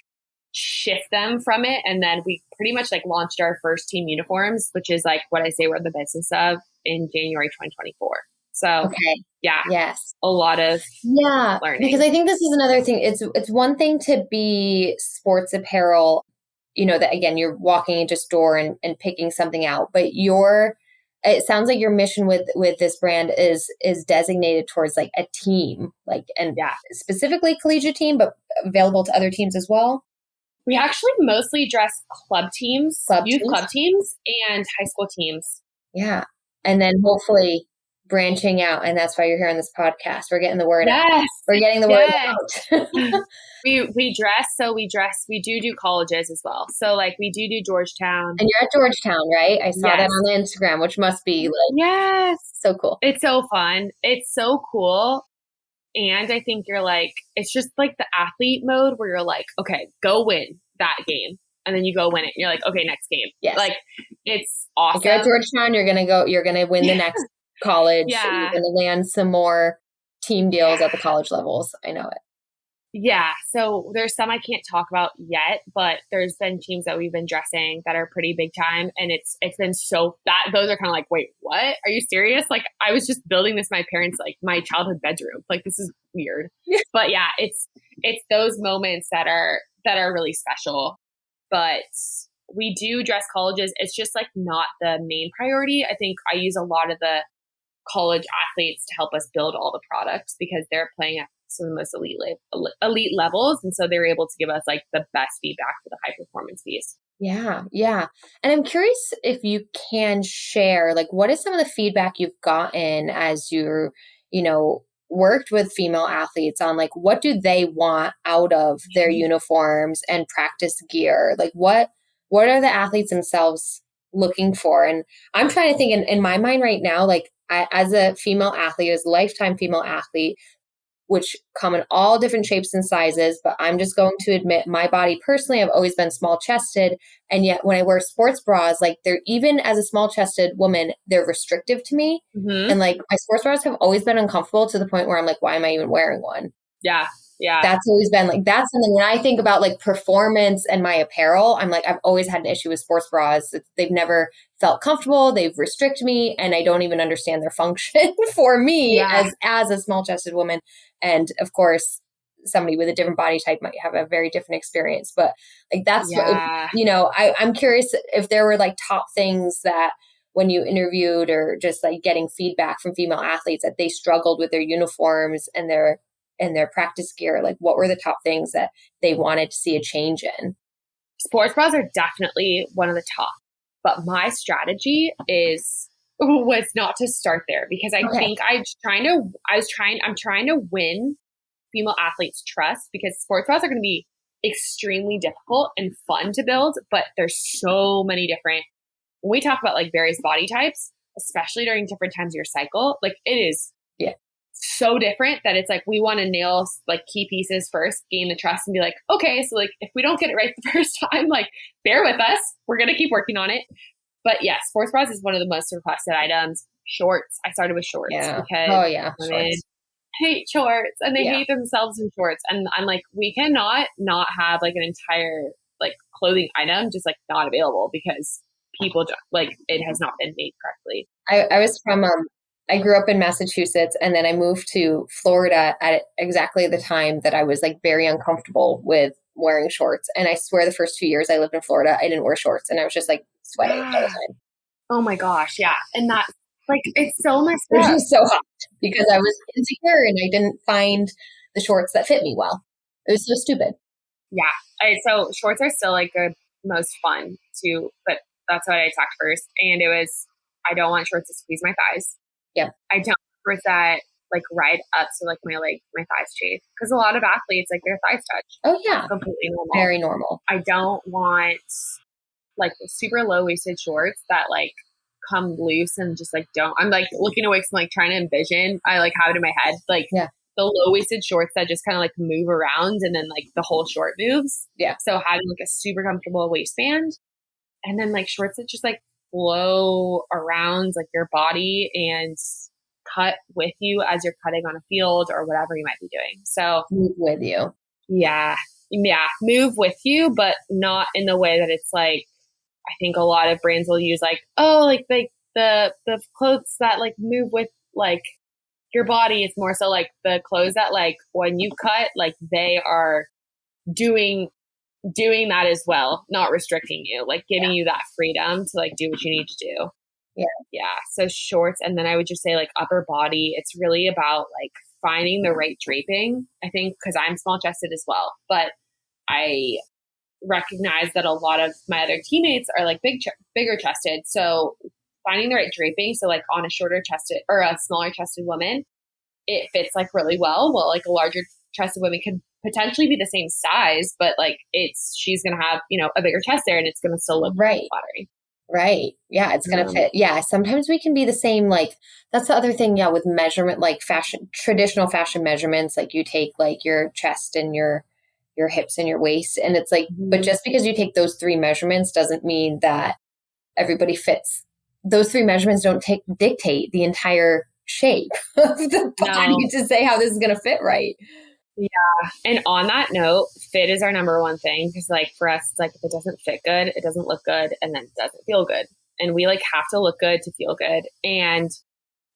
shift them from it. And then we pretty much like launched our first team uniforms, which is like what I say we're in the business of, in January 2024. So a lot of learning. Because I think this is another thing. It's one thing to be sports apparel, you know, that again, you're walking into a store and picking something out, but it sounds like your mission with this brand is designated towards like a team, like, and specifically collegiate team, but available to other teams as well. We actually mostly dress club teams, club teams, and high school teams. Yeah. And then hopefully branching out. And that's why you're here on this podcast. We're getting the word out. We're getting the word out. We dress. So we do colleges as well. So like we do Georgetown. And you're at Georgetown, right? I saw that on the Instagram, which must be like, so cool. It's so fun. It's so cool. And I think you're like, it's just like the athlete mode where you're like, okay, go win that game. And then you go win it. And you're like, okay, next game. Yes. Like, it's awesome. If you're at Georgetown, you're going to win the next college. Yeah. You're going to land some more team deals at the college levels. I know it. Yeah. So there's some I can't talk about yet, but there's been teams that we've been dressing that are pretty big time. And it's been those are kind of like, wait, what? Are you serious? Like I was just building this, my parents, like my childhood bedroom. Like this is weird. But yeah, it's those moments that are really special. But we do dress colleges. It's just like not the main priority. I think I use a lot of the college athletes to help us build all the products because they're playing at some of the most elite levels. And so they're able to give us like the best feedback for the high performance piece. Yeah. Yeah. And I'm curious if you can share, like, what is some of the feedback you've gotten as you're, worked with female athletes on like, what do they want out of their uniforms and practice gear? Like what are the athletes themselves looking for? And I'm trying to think in my mind right now, like as a female athlete, as a lifetime female athlete, which come in all different shapes and sizes, but I'm just going to admit my body personally, I've always been small chested. And yet when I wear sports bras, like they're, even as a small chested woman, they're restrictive to me. Mm-hmm. And like my sports bras have always been uncomfortable to the point where I'm like, why am I even wearing one? Yeah. Yeah. That's always been like, that's something when I think about like performance and my apparel, I'm like, I've always had an issue with sports bras. They've never felt comfortable. They've restricted me and I don't even understand their function for me as a small chested woman. And of course, somebody with a different body type might have a very different experience, but like, that's what, I'm curious if there were like top things that when you interviewed or just like getting feedback from female athletes that they struggled with their uniforms and their practice gear, like what were the top things that they wanted to see a change in? Sports bras are definitely one of the top. But my strategy was not to start there, because I think I'm trying to win female athletes' trust, because sports bras are going to be extremely difficult and fun to build, but there's so many different, when we talk about like various body types, especially during different times of your cycle, like it is so different that it's like, we want to nail like key pieces first, gain the trust, and be like, okay, so like if we don't get it right the first time, like bear with us, we're going to keep working on it. But yeah, sports bras is one of the most requested items. Shorts. I started with shorts because women hate shorts and they hate themselves in shorts. And I'm like, we cannot not have like an entire like clothing item just like not available, because people don't, like, it has not been made correctly. I grew up in Massachusetts, and then I moved to Florida at exactly the time that I was like very uncomfortable with wearing shorts. And I swear the first 2 years I lived in Florida, I didn't wear shorts, and I was just like sweating all the time. Oh my gosh. Yeah. And that, like, it's so messed up. It was just so hot because I was insecure and I didn't find the shorts that fit me well. It was so stupid. Yeah. So shorts are still like the most fun too, but that's what I attacked first. And it was, I don't want shorts to squeeze my thighs. Yeah. I don't want that like right up so like my thighs chafe, because a lot of athletes like their thighs touch. Oh yeah. That's completely normal. Very normal. I don't want like super low waisted shorts that like come loose and just like don't. I'm like looking away, so I'm like trying to envision. I like have it in my head, like the low waisted shorts that just kind of like move around and then like the whole short moves. Yeah. So having like a super comfortable waistband, and then like shorts that just like flow around like your body and cut with you as you're cutting on a field or whatever you might be doing. So move with you. Yeah. Move with you, but not in the way that it's like, I think a lot of brands will use like, oh, like the clothes that like move with like your body. It's more so like the clothes that like when you cut, like they are doing that as well, not restricting you, like giving you that freedom to like do what you need to do. Yeah. So shorts. And then I would just say like upper body, it's really about like finding the right draping, I think, because I'm small chested as well, but I recognize that a lot of my other teammates are like bigger chested. So finding the right draping. So like on a shorter chested or a smaller chested woman, it fits like really well. Well, like a larger chested woman could potentially be the same size, but like she's going to have, a bigger chest there, and it's going to still look flattering. Right. Yeah. It's going to fit. Yeah. Sometimes we can be the same. Like that's the other thing. Yeah. With measurement, like traditional fashion measurements, like you take like your chest and your hips and your waist. And it's like, but just because you take those 3 measurements doesn't mean that everybody fits. Those 3 measurements don't dictate the entire shape of the body to say how this is going to fit right. Yeah. And on that note, fit is our number one thing, because like for us, it's like if it doesn't fit good, it doesn't look good, and then it doesn't feel good. And we like have to look good to feel good. And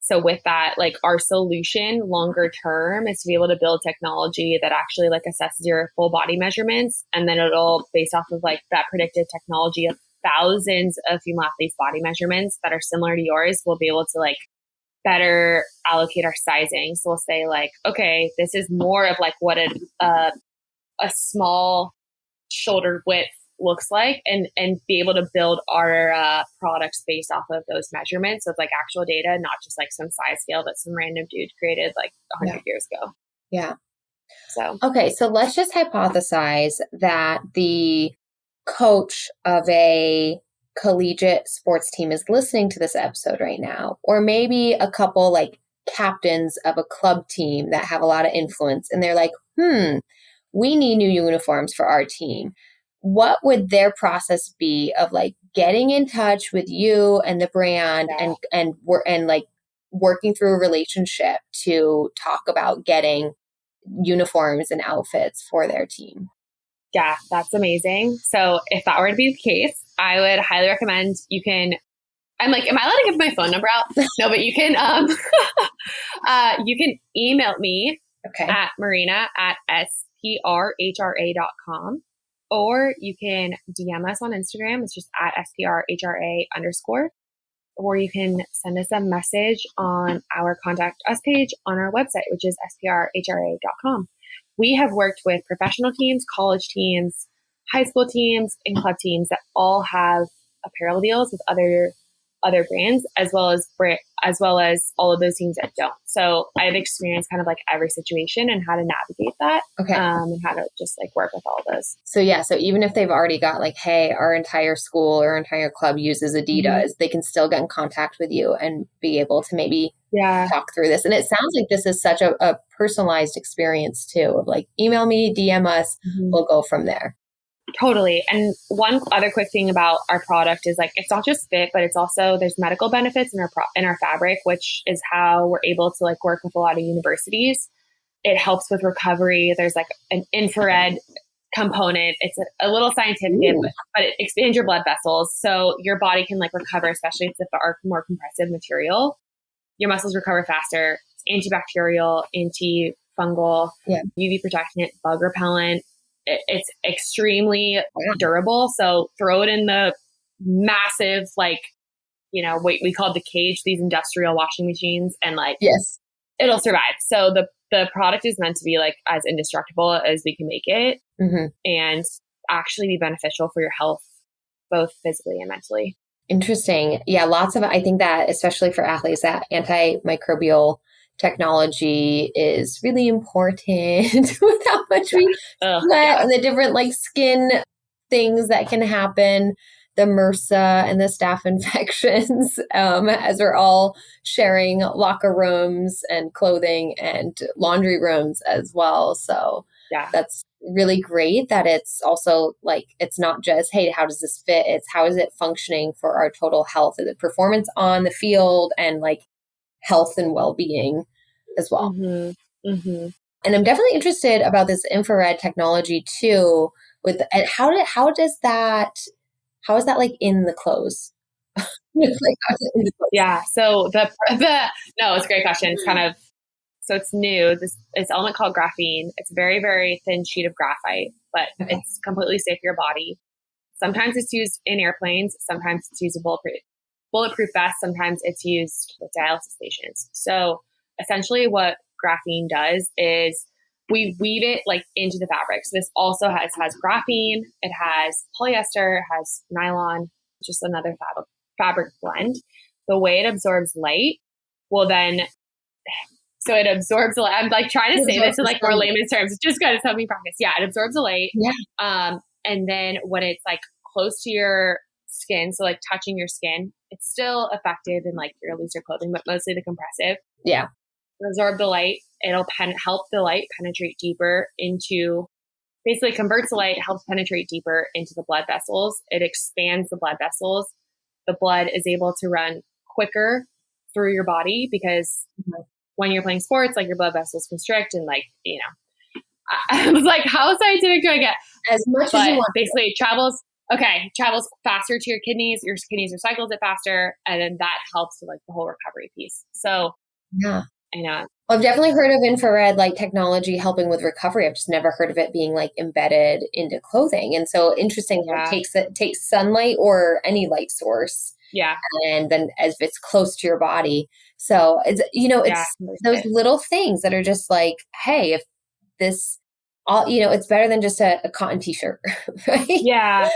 so with that, like our solution longer term is to be able to build technology that actually like assesses your full body measurements. And then it'll, based off of like that predictive technology of thousands of female athletes' body measurements that are similar to yours, we'll be able to like better allocate our sizing. So we'll say like, okay, this is more of like what a small shoulder width looks like, and be able to build our products based off of those measurements. So it's like actual data, not just like some size scale that some random dude created like 100 years ago. Yeah. So, okay. So let's just hypothesize that the coach of a collegiate sports team is listening to this episode right now, or maybe a couple like captains of a club team that have a lot of influence, and they're like, we need new uniforms for our team. What would their process be of like getting in touch with you and the brand and like working through a relationship to talk about getting uniforms and outfits for their team? Yeah, that's amazing. So if that were to be the case, I would highly recommend I'm like, am I allowed to give my phone number out? No, but you can, you can email me at Marina at SPRHRA.com, or you can DM us on Instagram. It's just at SPRHRA_, or you can send us a message on our contact us page on our website, which is SPRHRA.com. We have worked with professional teams, college teams, high school teams, and club teams that all have apparel deals with other brands, as well as all of those teams that don't. So I've experienced kind of like every situation and how to navigate that. Okay. And how to just like work with all of those. So yeah, so even if they've already got like, hey, our entire school or entire club uses Adidas, they can still get in contact with you and be able to maybe talk through this. And it sounds like this is such a personalized experience too, of like, email me, DM us, we'll go from there. Totally. And one other quick thing about our product is like, it's not just fit, but it's also, there's medical benefits in our fabric, which is how we're able to like work with a lot of universities. It helps with recovery. There's like an infrared component. It's a little scientific, but it expands your blood vessels. So your body can like recover, especially if it's a more compressive material. Your muscles recover faster. It's antibacterial, antifungal, UV protectant, bug repellent. It's extremely durable. So throw it in the massive, like, we call it the cage, these industrial washing machines, and like, it'll survive. So the product is meant to be like as indestructible as we can make it and actually be beneficial for your health, both physically and mentally. Interesting. Yeah. I think that especially for athletes, that antimicrobial technology is really important with how much we sweat and the different like skin things that can happen, the MRSA and the staph infections, as we're all sharing locker rooms and clothing and laundry rooms as well. So that's really great that it's also like, it's not just, hey, how does this fit? It's how is it functioning for our total health? Is it performance on the field and like health and well-being as well? And I'm definitely interested about this infrared technology too. How is that like in the clothes? So no, it's a great question. It's kind of, so it's new. This element called graphene. It's a very, very thin sheet of graphite, but it's completely safe for your body. Sometimes it's used in airplanes. Sometimes it's used in bulletproof vests. Sometimes it's used with dialysis patients. So essentially what graphene does is we weave it like into the fabric. So this also has graphene. It has polyester, it has nylon, just another fabric blend. The way it absorbs light it absorbs the light. I'm like trying to say this in like more layman's terms. It's just good. It's helping me practice. Yeah, it absorbs the light. And then when it's like close to your skin, so like touching your skin, it's still effective in like your looser clothing, but mostly the compressive. Absorb the light. It'll help the light penetrate deeper into, basically converts the light, helps penetrate deeper into the blood vessels. It expands the blood vessels. The blood is able to run quicker through your body because when you're playing sports, like your blood vessels constrict and like, I was like, how scientific do I get? As much as you want. Basically it travels faster to your kidneys recycles it faster. And then that helps with like the whole recovery piece. So I know. I've definitely heard of infrared like technology helping with recovery. I've just never heard of it being like embedded into clothing. And so interesting, it takes sunlight or any light source. And then as if it's close to your body. So it's, it's those little things that are just like, hey, if this all, it's better than just a cotton t-shirt, right? Like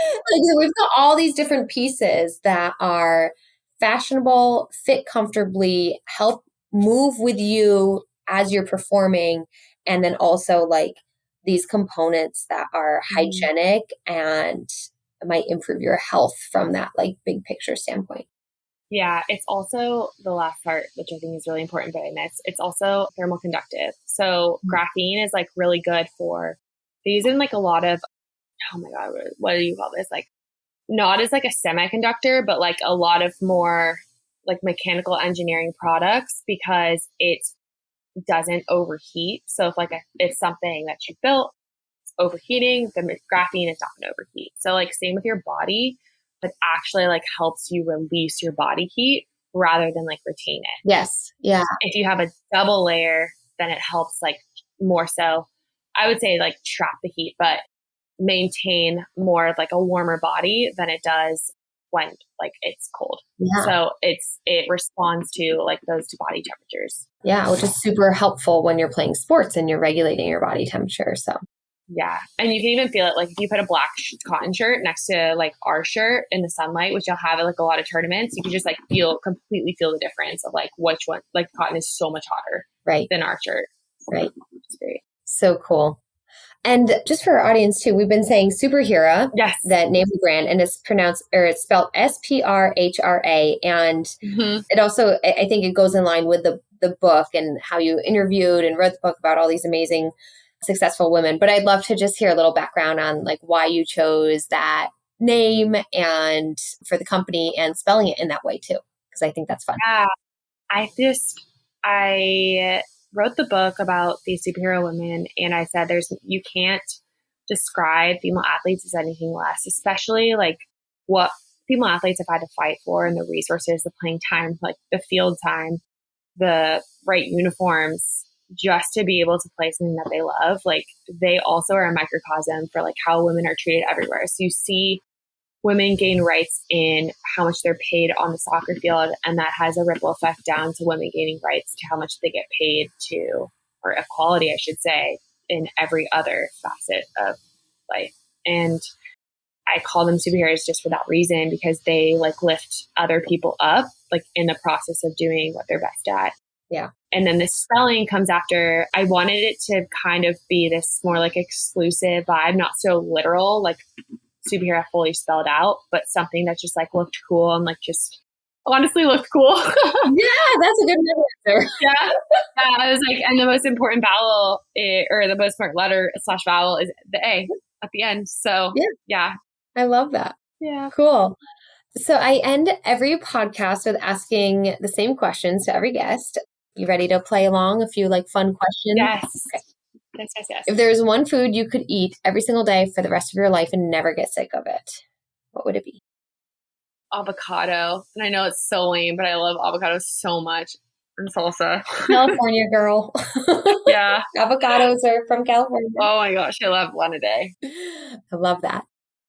we've got all these different pieces that are fashionable, fit comfortably, help move with you as you're performing. And then also like these components that are hygienic and might improve your health from that like big picture standpoint. It's also the last part, which I think is really important, but I missed. It's also thermal conductive. So graphene is like really good for, they use it in like a lot of, oh my God, what do you call this? Like not as like a semiconductor, but like a lot of more like mechanical engineering products because it doesn't overheat. So if like it's something that you built, it's overheating, the graphene is not going to overheat. So like same with your body, but actually like helps you release your body heat rather than like retain it. If you have a double layer, then it helps like more so, I would say like trap the heat, but maintain more of like a warmer body than it does when like it's cold. So it responds to like those two body temperatures. Which is super helpful when you're playing sports and you're regulating your body temperature. So Yeah. And you can even feel it. Like if you put a black cotton shirt next to like our shirt in the sunlight, which you'll have at like a lot of tournaments, you can just like completely feel the difference of like which one, like cotton is so much hotter than our shirt. Right. It's great. So cool. And just for our audience too, we've been saying Superhera, yes, that name of the brand, and it's spelled SPRHRA. And it also, I think it goes in line with the book and how you interviewed and wrote the book about all these amazing, successful women. But I'd love to just hear a little background on like why you chose that name and for the company and spelling it in that way too, because I think that's fun. Yeah, I wrote the book about these superhero women, and I said you can't describe female athletes as anything less, especially like what female athletes have had to fight for and the resources, the playing time, like the field time, the right uniforms, just to be able to play something that they love. Like they also are a microcosm for like how women are treated everywhere. So you see women gain rights in how much they're paid on the soccer field, and that has a ripple effect down to women gaining rights to how much they get paid to, or equality, I should say, in every other facet of life. And I call them superheroes just for that reason, because they like lift other people up, like in the process of doing what they're best at. Yeah. And then the spelling comes after. I wanted it to kind of be this more like exclusive vibe, not so literal, like Superhera fully spelled out, but something that just like looked cool and like just honestly looked cool. Yeah, that's a good answer. Yeah. I was like, and the most important vowel or the most important letter / vowel is the A at the end. So yeah. I love that. Yeah. Cool. So I end every podcast with asking the same questions to every guest. You ready to play along? A few like fun questions? Yes. Okay. Yes. If there was one food you could eat every single day for the rest of your life and never get sick of it, what would it be? Avocado. And I know it's so lame, but I love avocado so much. And salsa. California girl. Yeah. Avocados are from California. Oh my gosh. I love one a day. I love that.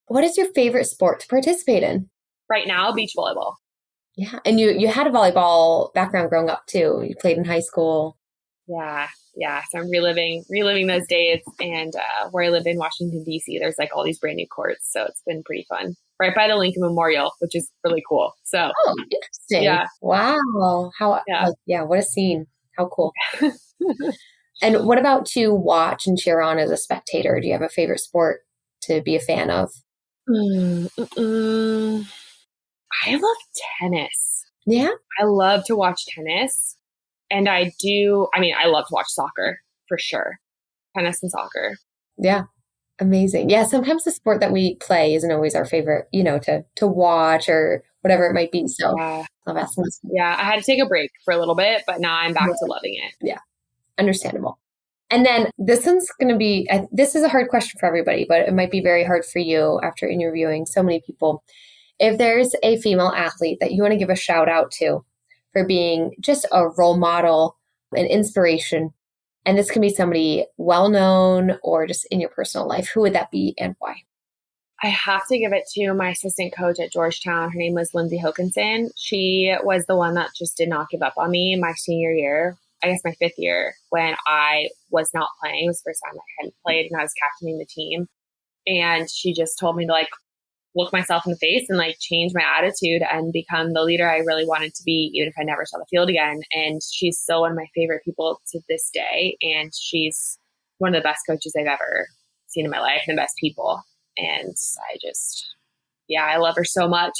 What is your favorite sport to participate in? Right now, beach volleyball. Yeah. And you had a volleyball background growing up too. You played in high school. Yeah. So I'm reliving those days. And where I live in Washington, D.C., there's like all these brand new courts. So it's been pretty fun. Right by the Lincoln Memorial, which is really cool. So, interesting. Yeah. Wow. What a scene. How cool. And what about to watch and cheer on as a spectator? Do you have a favorite sport to be a fan of? I love tennis. Yeah. I love to watch tennis. And I love to watch soccer for sure. Tennis and soccer. Yeah. Amazing. Yeah. Sometimes the sport that we play isn't always our favorite, to watch or whatever it might be. So love asking this. Yeah. I had to take a break for a little bit, but now I'm back to loving it. Yeah. Understandable. And then this is a hard question for everybody, but it might be very hard for you after interviewing so many people. If there's a female athlete that you want to give a shout out to for being just a role model, an inspiration, and this can be somebody well-known or just in your personal life, who would that be and why? I have to give it to my assistant coach at Georgetown. Her name was Lindsay Hokinson. She was the one that just did not give up on me my senior year. I guess my 5th year when I was not playing. It was the first time I hadn't played and I was captaining the team. And she just told me to like look myself in the face and like change my attitude and become the leader I really wanted to be, even if I never saw the field again. And she's still one of my favorite people to this day. And she's one of the best coaches I've ever seen in my life and the best people. And I love her so much.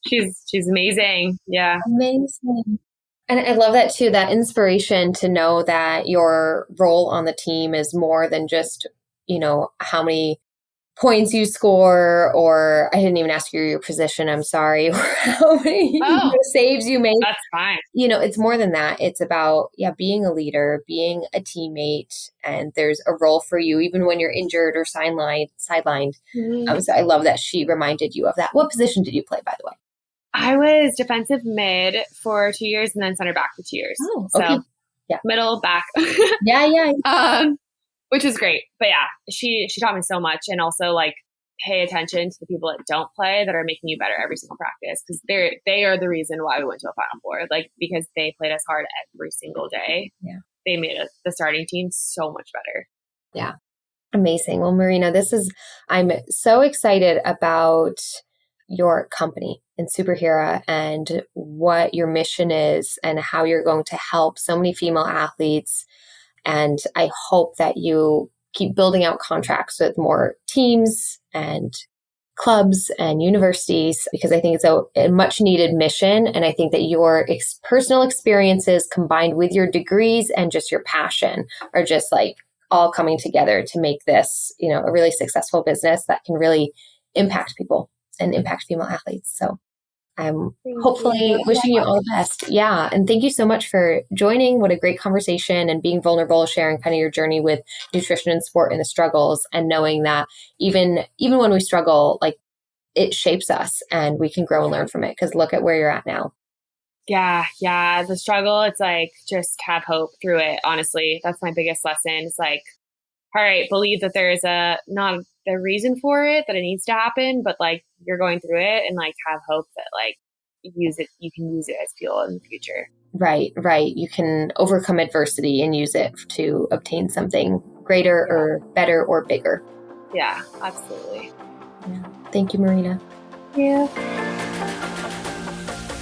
She's amazing. Yeah. Amazing. And I love that too, that inspiration to know that your role on the team is more than just, how many points you score, or I didn't even ask you your position, I'm sorry, or how many saves you make. That's fine. It's more than that. It's about, being a leader, being a teammate, and there's a role for you, even when you're injured or sidelined. So I love that she reminded you of that. What position did you play, by the way? I was defensive mid for 2 years and then center back for 2 years. Oh, okay. So middle, back. Yeah. Which is great. But yeah, she taught me so much, and also like pay attention to the people that don't play that are making you better every single practice, because they are the reason why we went to a Final Four. Like because they played us hard every single day. Yeah. They made the starting team so much better. Yeah. Amazing. Well, Marina, I'm so excited about your company in Superhera and what your mission is and how you're going to help so many female athletes. And I hope that you keep building out contracts with more teams and clubs and universities, because I think it's a much needed mission. And I think that your personal experiences combined with your degrees and just your passion are just like all coming together to make this, a really successful business that can really impact people and impact female athletes. So I'm hopefully wishing you all the best. Yeah. And thank you so much for joining. What a great conversation and being vulnerable, sharing kind of your journey with nutrition and sport and the struggles, and knowing that even when we struggle, like, it shapes us and we can grow and learn from it, because look at where you're at now. Yeah. The struggle, it's like, just have hope through it. Honestly, that's my biggest lesson. It's like, all right, believe that there is not the reason for it, that it needs to happen, but like, you're going through it, and like, have hope that like you can use it as fuel in the future. Right. You can overcome adversity and use it to obtain something greater or better or bigger. Yeah, absolutely. Yeah. Thank you, Marina. Yeah.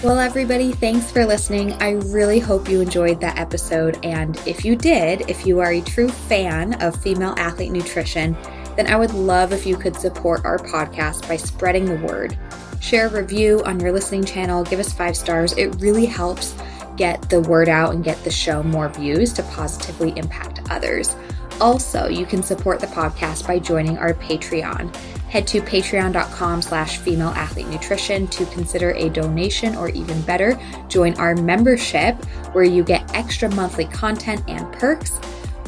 Well, everybody, thanks for listening. I really hope you enjoyed that episode. And if you did, if you are a true fan of female athlete nutrition, then I would love if you could support our podcast by spreading the word. Share a review on your listening channel, give us 5 stars. It really helps get the word out and get the show more views to positively impact others. Also, you can support the podcast by joining our Patreon. Head to patreon.com/female athlete nutrition to consider a donation, or even better, join our membership where you get extra monthly content and perks.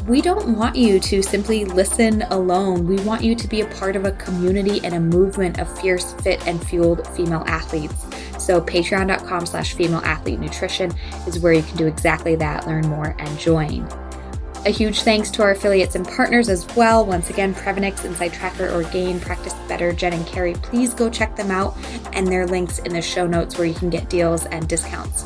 We don't want you to simply listen alone. We want you to be a part of a community and a movement of fierce, fit, and fueled female athletes. So patreon.com/female athlete nutrition is where you can do exactly that, learn more, and join. A huge thanks to our affiliates and partners as well. Once again, Prevenix, Inside Tracker, Orgain, Practice Better, Jen and Carrie. Please go check them out, and their links in the show notes where you can get deals and discounts.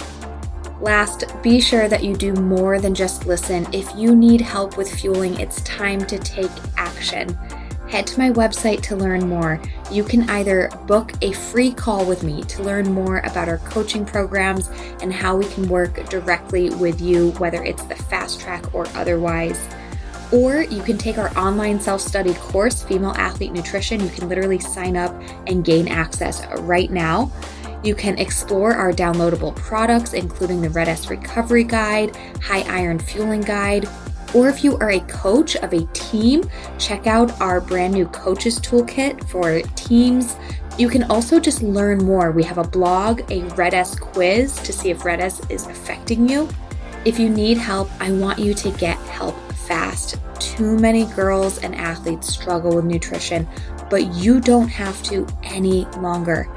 Last, be sure that you do more than just listen. If you need help with fueling, it's time to take action. Head to my website to learn more. You can either book a free call with me to learn more about our coaching programs and how we can work directly with you, whether it's the fast track or otherwise. Or you can take our online self-study course, Female Athlete Nutrition. You can literally sign up and gain access right now. You can explore our downloadable products, including the Red S Recovery Guide, High Iron Fueling Guide. Or if you are a coach of a team, check out our brand new Coaches Toolkit for teams. You can also just learn more. We have a blog, a Red S quiz to see if Red S is affecting you. If you need help, I want you to get help fast. Too many girls and athletes struggle with nutrition, but you don't have to any longer.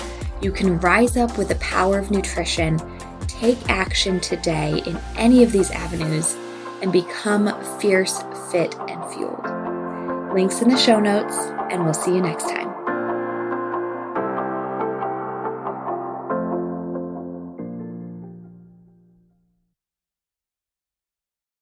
You can rise up with the power of nutrition, take action today in any of these avenues, and become fierce, fit, and fueled. Links in the show notes, and we'll see you next time.